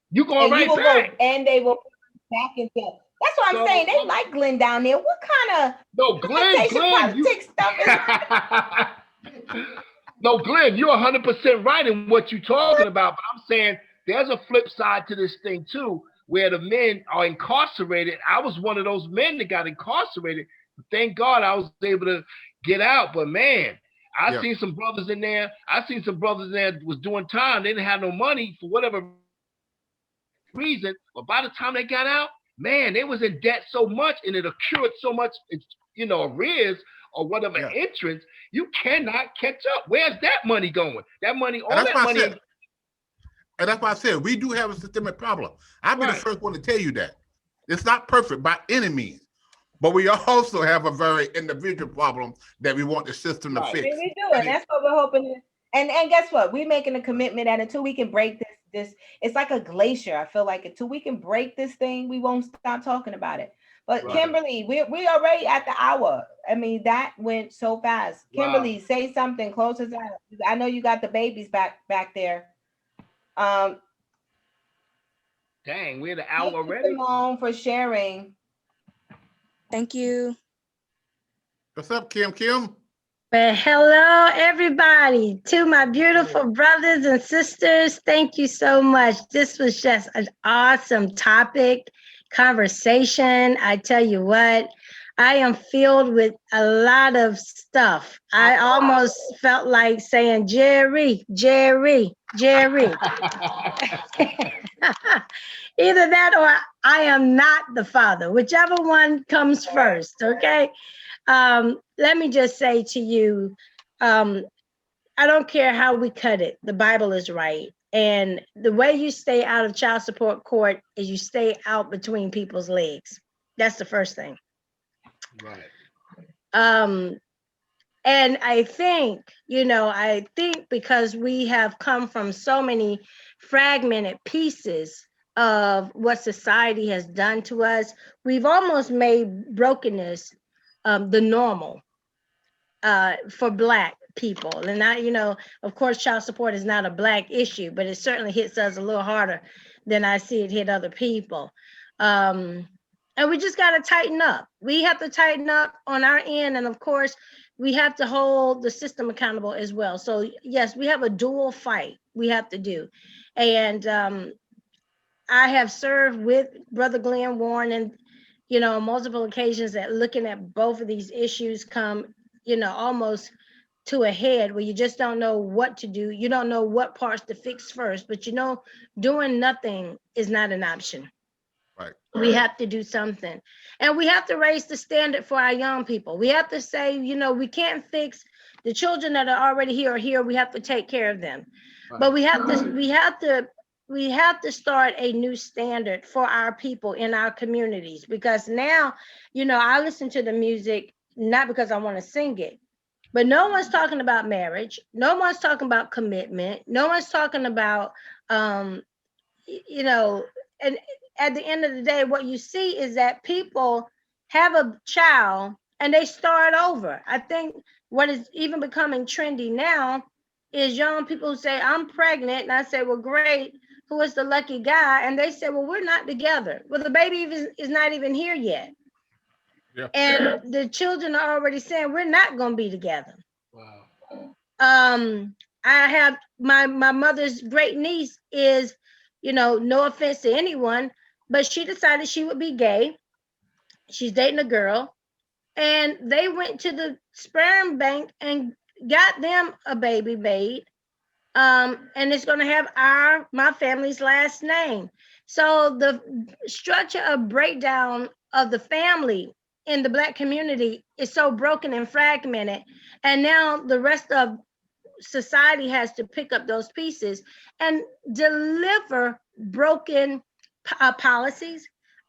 You going And right you will back? go, and they will put you back in jail. That's what I'm saying. They like Glenn down there. What kind of No, Glenn, politics stuff is No, Glenn, you're 100% right in what you're talking about. But I'm saying there's a flip side to this thing too, where the men are incarcerated. I was one of those men that got incarcerated. Thank God I was able to get out. But man, I seen some brothers in there. I seen some brothers in there that was doing time. They didn't have no money for whatever reason. But by the time they got out, man, they was in debt so much and it accrued so much, arrears or whatever entrance, you cannot catch up. Where's that money going? That money, all that money. And that's why I said we do have a systemic problem. I'll be the first one to tell you that. It's not perfect by any means. But we also have a very individual problem that we want the system to fix. We do, and that's what we're hoping. And guess what? We're making a commitment that until we can break this, it's like a glacier. I feel like until we can break this thing, we won't stop talking about it. But Right. Kimberly, we already at the hour. I mean, that went so fast. Wow. Kimberly, say something. Close us out. I know you got the babies back there. Um, Dang, we're the thank hour you, already. Simone, for sharing. Thank you. What's up, Kim? Kim? Well, hello, everybody. To my beautiful brothers and sisters, thank you so much. This was just an awesome topic, conversation. I tell you what, I am filled with a lot of stuff. I almost felt like saying, Jerry, Jerry, Jerry. Either that or I am not the father, whichever one comes first, okay? Let me just say to you, I don't care how we cut it, the Bible is right. And the way you stay out of child support court is you stay out between people's legs. That's the first thing. Right. Um, and I think because we have come from so many fragmented pieces of what society has done to us, we've almost made brokenness the normal for Black people. And of course, child support is not a Black issue, but it certainly hits us a little harder than I see it hit other people. And we just got to tighten up. We have to tighten up on our end. And of course, we have to hold the system accountable as well. So yes, we have a dual fight we have to do. And I have served with Brother Glenn Warren and, multiple occasions at looking at both of these issues come, almost to a head where you just don't know what to do. You don't know what parts to fix first, but doing nothing is not an option. Right. We have to do something. And we have to raise the standard for our young people. We have to say, we can't fix the children that are already here or here. We have to take care of them. Right. But we have to start a new standard for our people in our communities, because now, I listen to the music not because I want to sing it, but no one's talking about marriage. No one's talking about commitment. No one's talking about, and at the end of the day, what you see is that people have a child and they start over. I think what is even becoming trendy now is young people who say, I'm pregnant. And I say, well, great. Who is the lucky guy? And they say, well, we're not together. Well, the baby is not even here yet. Yeah. And the children are already saying, we're not going to be together. Wow. I have my mother's great niece is, no offense to anyone, but she decided she would be gay. She's dating a girl, and they went to the sperm bank and got them a baby made. And it's going to have my family's last name. So the structure of breakdown of the family in the Black community is so broken and fragmented. And now the rest of society has to pick up those pieces and deliver broken policies,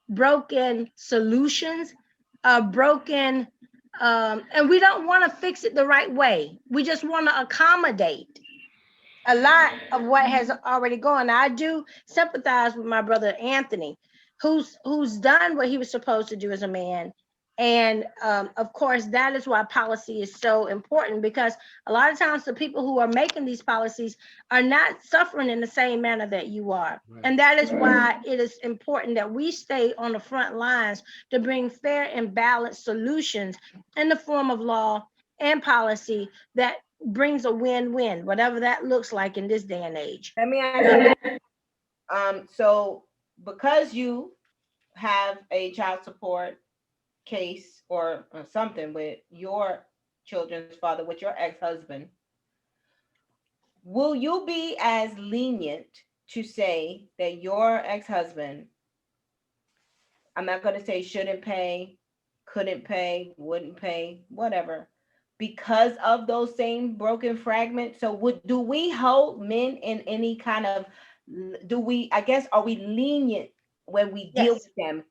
broken solutions, broken, and we don't want to fix it the right way. We just want to accommodate a lot of what has already gone. I do sympathize with my brother Anthony, who's done what he was supposed to do as a man. And of course, that is why policy is so important, because a lot of times the people who are making these policies are not suffering in the same manner that you are. Right. And that is why it is important that we stay on the front lines to bring fair and balanced solutions in the form of law and policy that brings a win-win, whatever that looks like in this day and age. Let me ask you. So because you have a child support case or something with your children's father, with your ex-husband, will you be as lenient to say that your ex-husband, I'm not going to say shouldn't pay, couldn't pay, wouldn't pay, whatever, because of those same broken fragments? So do we hold men in any kind of, are we lenient when we deal Yes. with them?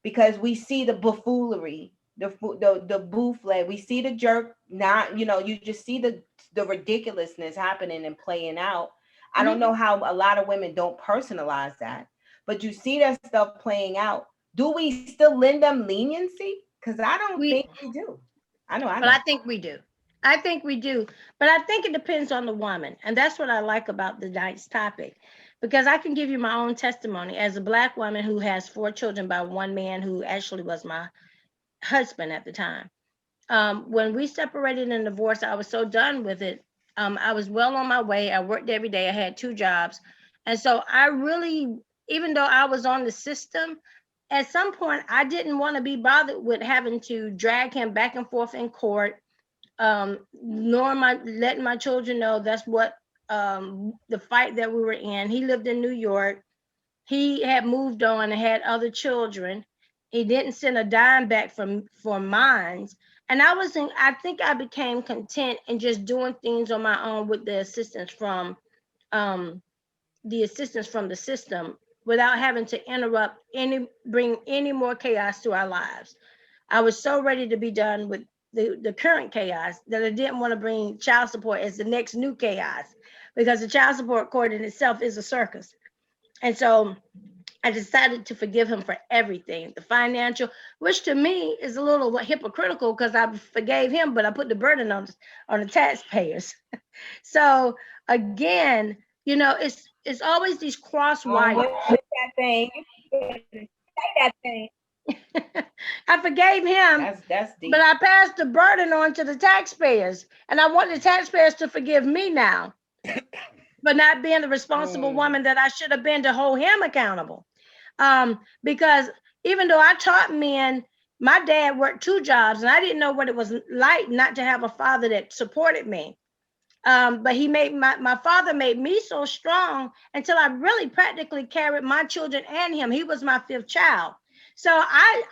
Because we see the buffoonery, the buffle, we see the jerk, not, you just see the ridiculousness happening and playing out. I don't know how a lot of women don't personalize that, but you see that stuff playing out. Do we still lend them leniency? Because I don't We think we do. I know I But I don't. think we do. I think we do. But I think it depends on the woman. And that's what I like about the night's topic. Because I can give you my own testimony as a Black woman who has 4 children by one man who actually was my husband at the time. When we separated and divorced, I was so done with it. I was well on my way. I worked every day. I had 2 jobs. And so I really, even though I was on the system, at some point I didn't want to be bothered with having to drag him back and forth in court, nor my letting my children know that's what the fight that we were in. He lived in New York. He had moved on and had other children. He didn't send a dime back from for mines. And I think I became content in just doing things on my own with um the assistance from the system without having to bring any more chaos to our lives. I was so ready to be done with the current chaos that I didn't want to bring child support as the next new chaos, because the child support court in itself is a circus. And so I decided to forgive him for everything, the financial, which to me is a little hypocritical because I forgave him, but I put the burden on the taxpayers. So again, it's always these cross wires. With that thing, you better say that thing. I forgave him, That's but deep. I passed the burden on to the taxpayers, and I want the taxpayers to forgive me now for not being the responsible Mm. woman that I should have been to hold him accountable. Because even though I taught men, my dad worked 2 jobs, and I didn't know what it was like not to have a father that supported me. But he made my father made me so strong until I really practically carried my children and him. He was my 5th child. So I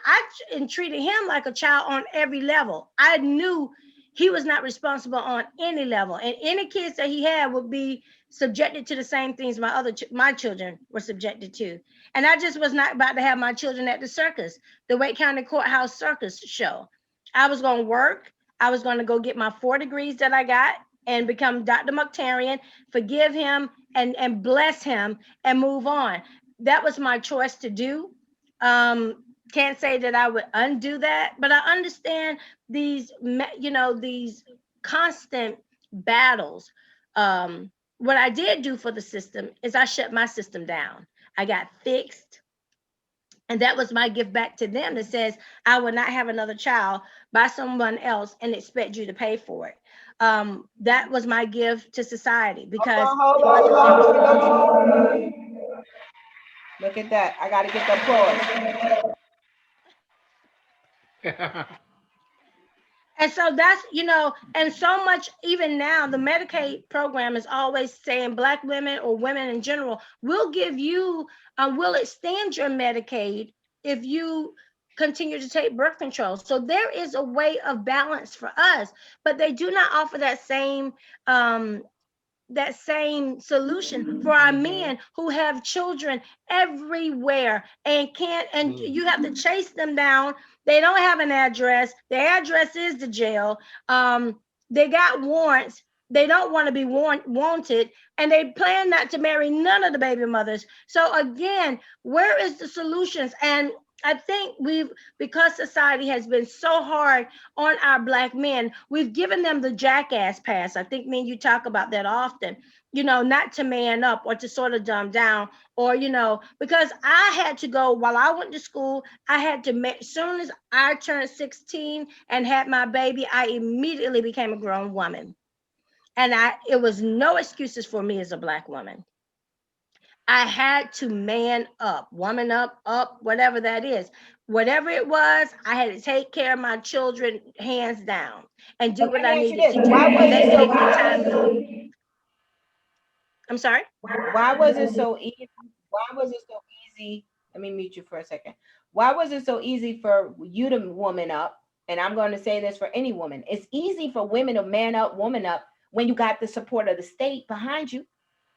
treated him like a child on every level. I knew he was not responsible on any level, and any kids that he had would be subjected to the same things my children were subjected to. And I just was not about to have my children at the circus, the Wake County Courthouse Circus show. I was going to work. I was going to go get my 4 degrees that I got and become Dr. Mukhtarian, forgive him and bless him and move on. That was my choice to do. Can't say that I would undo that, but I understand these constant battles. What I did do for the system is I shut my system down. I got fixed. And that was my gift back to them that says, I will not have another child by someone else and expect you to pay for it. That was my gift to society because Hold it on, wasn't hold fair. on, hold on. Look at that. I got to get the applause. And so and so much, even now, the Medicaid program is always saying Black women or women in general, we'll extend your Medicaid if you continue to take birth control. So there is a way of balance for us, but they do not offer um, that same solution for our Mm-hmm. men who have children everywhere and can't, and you have to chase them down. They don't have an address. Their address is the jail. They got warrants. They don't want to be wanted, and they plan not to marry none of the baby mothers. So again, where is the solutions? And I think because society has been so hard on our Black men, we've given them the jackass pass. I think me and you talk about that often, not to man up or to sort of dumb down, or, because I had to go while I went to school. I had to make, as soon as I turned 16 and had my baby, I immediately became a grown woman. And it was no excuses for me as a Black woman. I had to man up, woman up, whatever that is. Whatever it was, I had to take care of my children hands down and do But what let I me ask you needed this: to do. Why And was that it gave so me time. easy? I'm sorry. Why was it so easy? Why was it so easy? Let me mute you for a second. Why was it so easy for you to woman up? And I'm going to say this for any woman. It's easy for women to man up, woman up when you got the support of the state behind you.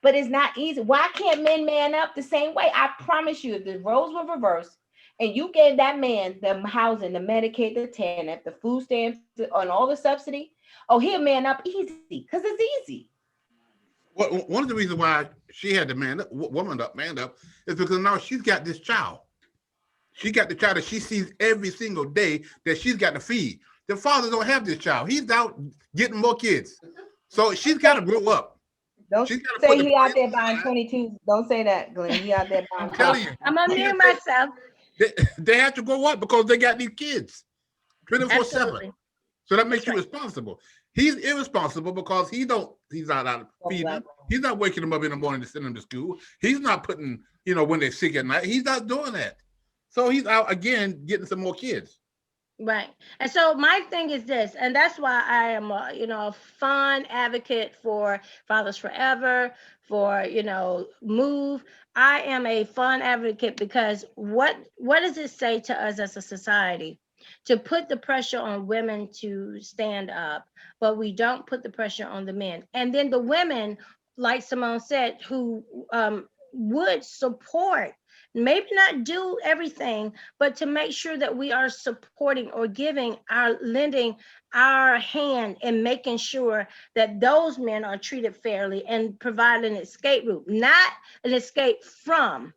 But it's not easy. Why can't men man up the same way? I promise you, if the roles were reversed and you gave that man the housing, the Medicaid, the TANF, the food stamps, on all the subsidy, oh, he'll man up easy because it's easy. Well, one of the reasons why she had to man up, woman up, is because now she's got this child. She got the child that she sees every single day that she's got to feed. The father don't have this child. He's out getting more kids. So she's got to grow up. Don't She's got to put say the he out money there buying aside. 22s. Don't say that, Glenn. He out there I'm buying telling you. I'm gonna mute They, myself. they have to grow up because they got these kids 24/7. Absolutely. So that makes That's you right. responsible. He's irresponsible because he's not out feeding them. He's not waking them up in the morning to send them to school. He's not putting, when they're sick at night. He's not doing that. So he's out again getting some more kids. Right. And so my thing is this, and that's why I am a fun advocate for Fathers Forever, for, Move. I am a fun advocate because what does it say to us as a society to put the pressure on women to stand up, but we don't put the pressure on the men. And then the women, like Simone said, who would support, maybe not do everything, but to make sure that we are supporting or lending our hand and making sure that those men are treated fairly and provide an escape route, not an escape from,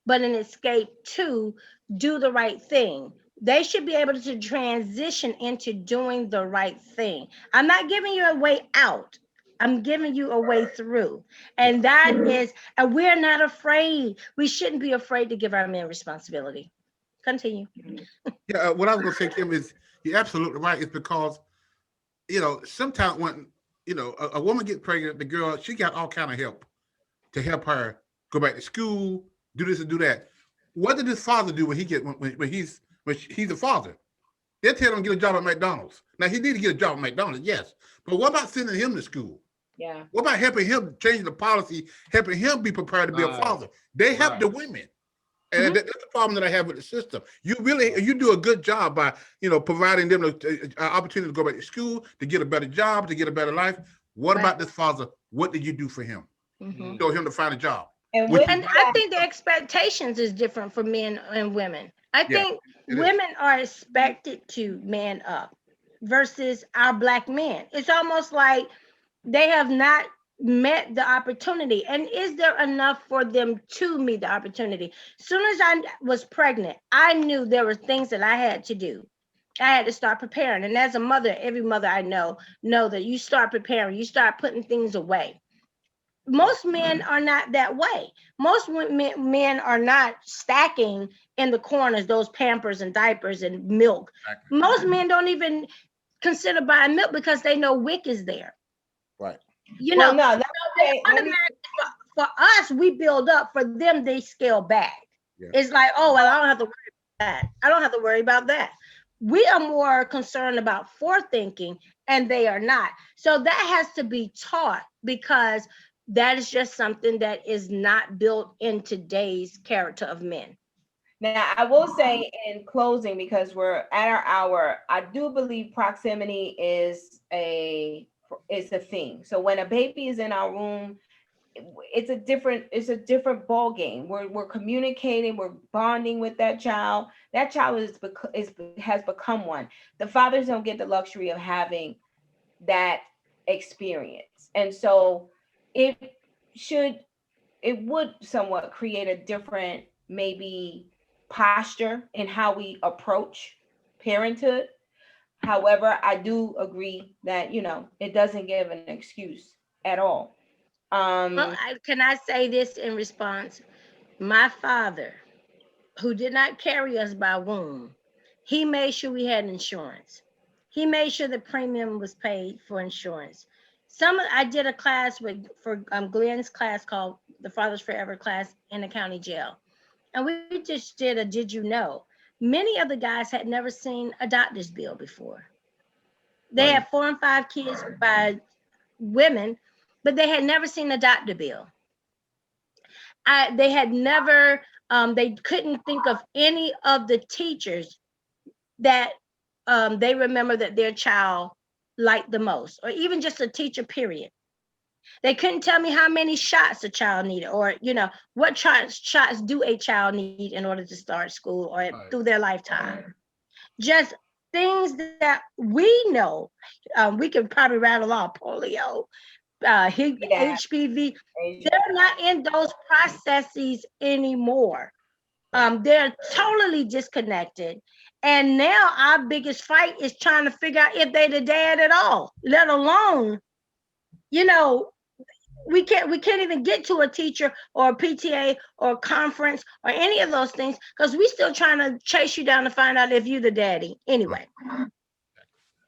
but an escape to do the right thing. They should be able to transition into doing the right thing. I'm not giving you a way out. I'm giving you a way through. And that is, and we're not afraid. We shouldn't be afraid to give our men responsibility. Continue. Yeah, what I was going to say, Kim, is you're absolutely right. It's because, sometimes when, a woman gets pregnant, the girl, she got all kind of help to help her go back to school, do this and do that. What did his father do when he's a father? They tell him to get a job at McDonald's. Now he need to get a job at McDonald's, yes. But what about sending him to school? Yeah. What about helping him change the policy, helping him be prepared to be a father? They help the women. And that's the problem that I have with the system. You do a good job by, providing them the opportunity to go back to school, to get a better job, to get a better life. What about this father? What did you do for him? Show him to find a job. And I think the expectations is different for men and women. I think women are expected to man up versus our Black men. It's almost like they have not met the opportunity. And is there enough for them to meet the opportunity? As soon as I was pregnant, I knew there were things that I had to do. I had to start preparing. And as a mother, every mother I know that you start preparing, you start putting things away. Most men are not that way. Most men are not stacking in the corners those Pampers and diapers and milk. Most men don't even consider buying milk because they know WIC is there. Right. For us, we build up. For them, they scale back. Yeah. It's like, oh, well, I don't have to worry about that. I don't have to worry about that. We are more concerned about forethinking, and they are not. So that has to be taught because that is just something that is not built in today's character of men. Now, I will say in closing, because we're at our hour, I do believe proximity is a thing. So when a baby is in our room, it's a different ball game. We're communicating, we're bonding with that child. That child has become one. The fathers don't get the luxury of having that experience, and so it would somewhat create a different maybe posture in how we approach parenthood. However, I do agree that it doesn't give an excuse at all. Well, can I say this in response? My father, who did not carry us by womb, he made sure we had insurance. He made sure the premium was paid for insurance. I did a class for Glenn's class called the Fathers Forever class in the county jail. And we just did a did you know? Many of the guys had never seen a doctor's bill before. They had 4 and 5 kids by women, but they had never seen a doctor bill. They had never, they couldn't think of any of the teachers that they remember that their child liked the most, or even just a teacher, period. They couldn't tell me how many shots a child needed, or what shots do a child need in order to start school or through their lifetime. Just things that we know. We could probably rattle off polio, HPV. They're not in those processes anymore. They're totally disconnected. And now our biggest fight is trying to figure out if they the dad at all, let alone, you know, we can't even get to a teacher or a PTA or a conference or any of those things because we still trying to chase you down to find out if you the daddy anyway.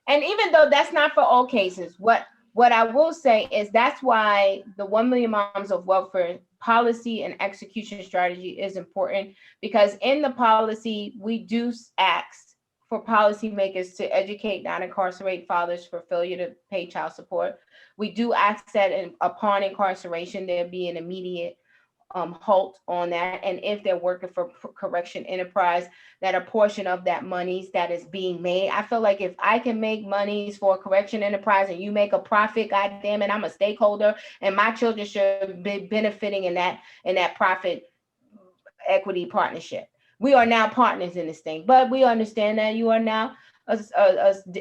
And even though that's not for all cases, what I will say is that's why the 1 million moms of welfare policy and execution strategy is important, because in the policy we do ask for policymakers to educate non-incarcerate fathers for failure to pay child support. We do ask that upon incarceration there be an immediate halt on that, and if they're working for correction enterprise, that a portion of that monies that is being made, I feel like if I can make monies for a correction enterprise and you make a profit, god damn it, I'm a stakeholder and my children should be benefiting in that profit equity partnership. We are now partners in this thing, but we understand that you are now a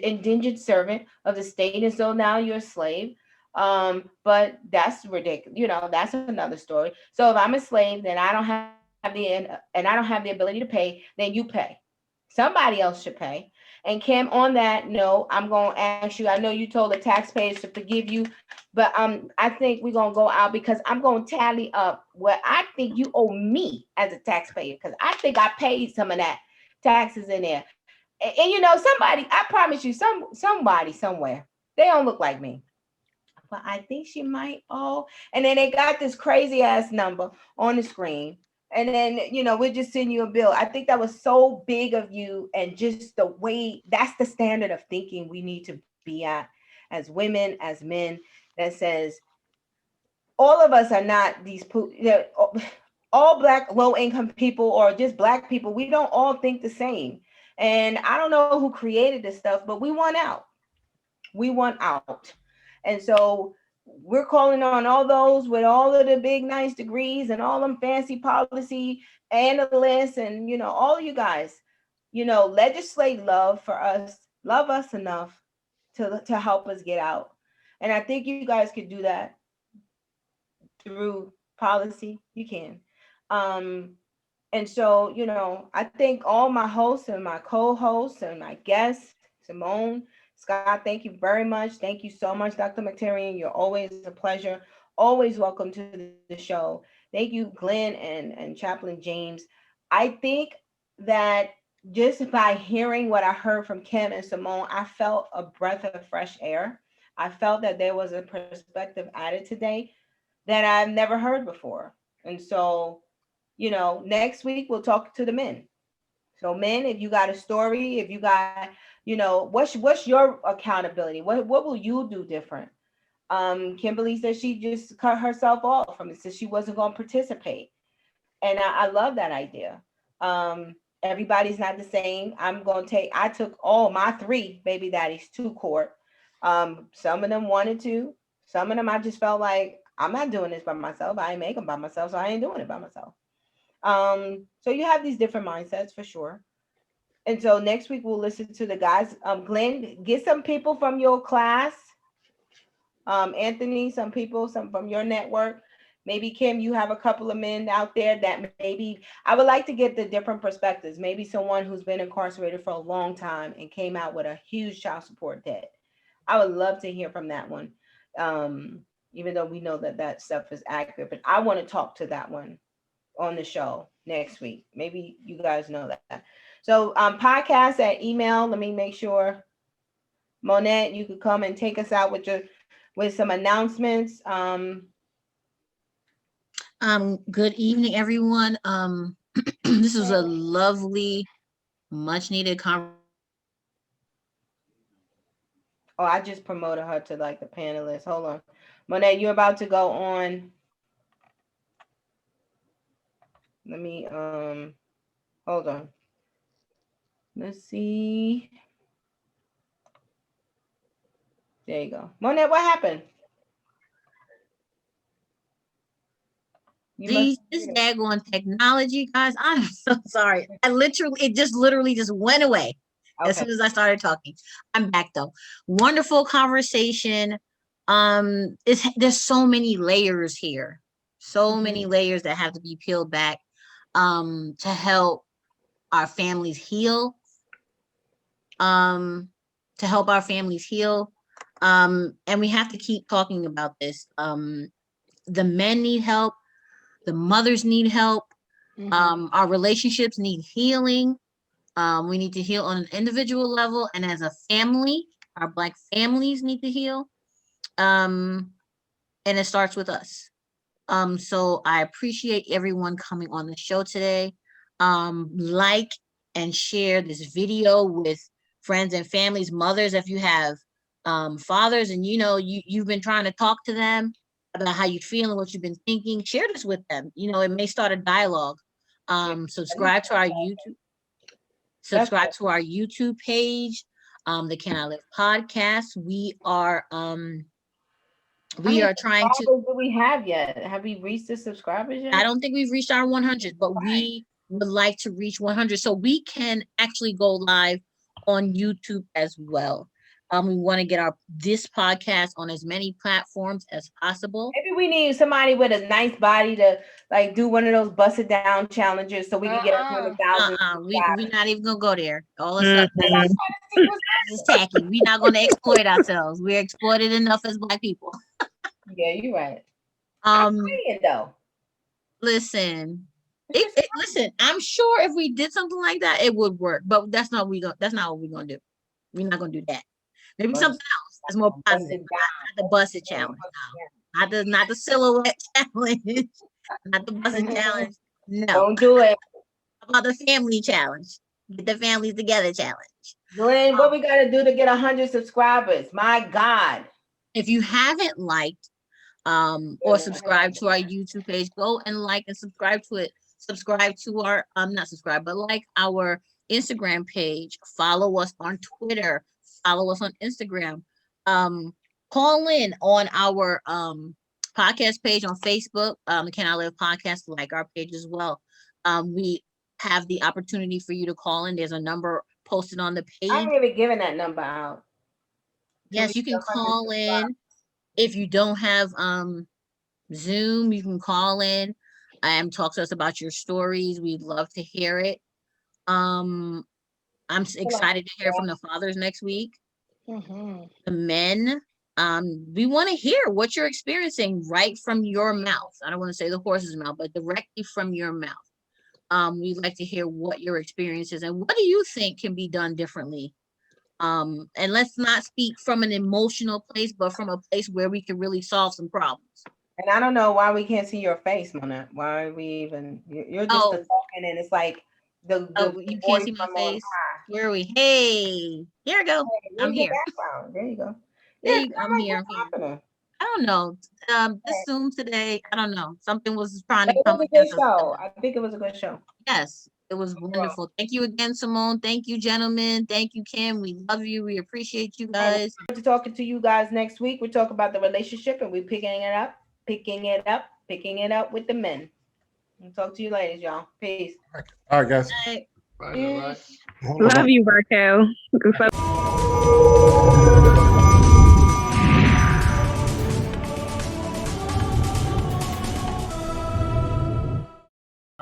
indentured servant of the state, and so now you're a slave. But that's ridiculous. You know, that's another story. So if I'm a slave, then I don't have the ability to pay, then you pay. Somebody else should pay. And Kim, on that note, I'm gonna ask you. I know you told the taxpayers to forgive you, but I think we're gonna go out because I'm gonna tally up what I think you owe me as a taxpayer, because I think I paid some of that taxes in there. And you know, somebody, I promise you, somebody somewhere, they don't look like me, but I think she might owe. And then they got this crazy ass number on the screen. And then, you know, we're just sending you a bill. I think that was so big of you. And just the way, that's the standard of thinking we need to be at as women, as men, that says all of us are not these, all Black low income people or just Black people. We don't all think the same. And I don't know who created this stuff, but we want out. We want out. And so we're calling on all those with all of the big nice degrees and all them fancy policy analysts and, you know, all you guys, you know, legislate love for us, love us enough to help us get out. And I think you guys could do that through policy. You can. Um, and so, you know, I thank all my hosts and my co-hosts and my guests, Simone, Scott, thank you very much. Thank you so much, Dr. McTarian. You're always a pleasure. Always welcome to the show. Thank you, Glenn and Chaplain James. I think that just by hearing what I heard from Kim and Simone, I felt a breath of fresh air. I felt that there was a perspective added today that I've never heard before. And so, you know, next week we'll talk to the men. So men, if you got a story, if you got, you know, what's your accountability? What will you do different? Kimberly said she just cut herself off from it, so she wasn't going to participate, and I love that idea. Everybody's not the same. I took all my 3 baby daddies to court. Some of them wanted to, some of them I just felt like I'm not doing this by myself. I ain't make them by myself, so I ain't doing it by myself. So you have these different mindsets for sure. And so next week we'll listen to the guys. Glenn, get some people from your class. Anthony, some people, some from your network. Maybe Kim, you have a couple of men out there that maybe I would like to get the different perspectives. Maybe someone who's been incarcerated for a long time and came out with a huge child support debt. I would love to hear from that one. Even though we know that that stuff is accurate, but I want to talk to that one on the show next week. Maybe you guys know that. So podcast at email. Let me make sure, Monette, you could come and take us out with some announcements. Good evening, everyone. This was a lovely, much needed conversation. Oh, I just promoted her to like the panelist. Hold on. Monette, you're about to go on. Let me hold on. Let's see. There you go. Monette, what happened? This daggone technology, guys. I'm so sorry. It just literally just went away as soon as I started talking. I'm back though. Wonderful conversation. There's so many layers here. So many layers that have to be peeled back. to help our families heal. To help our families heal. And we have to keep talking about this. The men need help. The mothers need help. Our relationships need healing. We need to heal on an individual level, and as a family, our Black families need to heal. And it starts with us. So I appreciate everyone coming on the show today. Like and share this video with friends and families, mothers, if you have fathers and you've been trying to talk to them about how you feel and what you've been thinking, share this with them. It may start a dialogue. Subscribe to our YouTube page, the Can I Live podcast. We are trying to. Do we have yet? Have we reached the subscribers yet? I don't think we've reached our 100, but we would like to reach 100 so we can actually go live on YouTube as well. We want to get this podcast on as many platforms as possible. Maybe we need somebody with a nice body to like do one of those bust it down challenges so we can get 100,000. We're not even gonna go there. All of a sudden, this is tacky. We're not gonna exploit ourselves. We're exploited enough as Black people. Yeah, you're right. I'm saying though. Listen, listen. I'm sure if we did something like that, it would work. But that's not what we're gonna do. We're not gonna do that. Maybe something else that's more positive. Not the busted challenge. No. Not the silhouette challenge. Not the busted challenge. No. Don't do it. How about the family challenge? Get the families together challenge. Glenn, what we gotta do to get 100 subscribers? My God. If you haven't liked or subscribed to our YouTube page, go and like and subscribe to it. Subscribe to our not subscribe, but like our Instagram page. Follow us on Twitter. Follow us on Instagram. Call in on our podcast page on Facebook. Can I Live podcast, like our page as well. We have the opportunity for you to call in. There's a number posted on the page. I'm really giving that number out. Yes, you can call in. If you don't have Zoom, you can call in and talk to us about your stories. We'd love to hear it. I'm excited to hear from the fathers next week. The men, we want to hear what you're experiencing right from your mouth. I don't want to say the horse's mouth, but directly from your mouth. We'd like to hear what your experience is and what do you think can be done differently. And let's not speak from an emotional place, but from a place where we can really solve some problems. And I don't know why we can't see your face, Mona. Why are we even? You're just talking, and it's like the you can't see my face. Where are we? Hey, here we go. Hey, I'm here. There you go. I'm here. I don't know. This Zoom today, I don't know. Something was trying to come against us. I think it was a good show. Yes, it was wonderful. Thank you again, Simone. Thank you, gentlemen. Thank you, Kim. We love you. We appreciate you guys. We're talking to you guys next week. We're talking about the relationship and we're picking it up with the men. We'll talk to you ladies, y'all. Peace. All right, guys. Bye. Love you, Barco.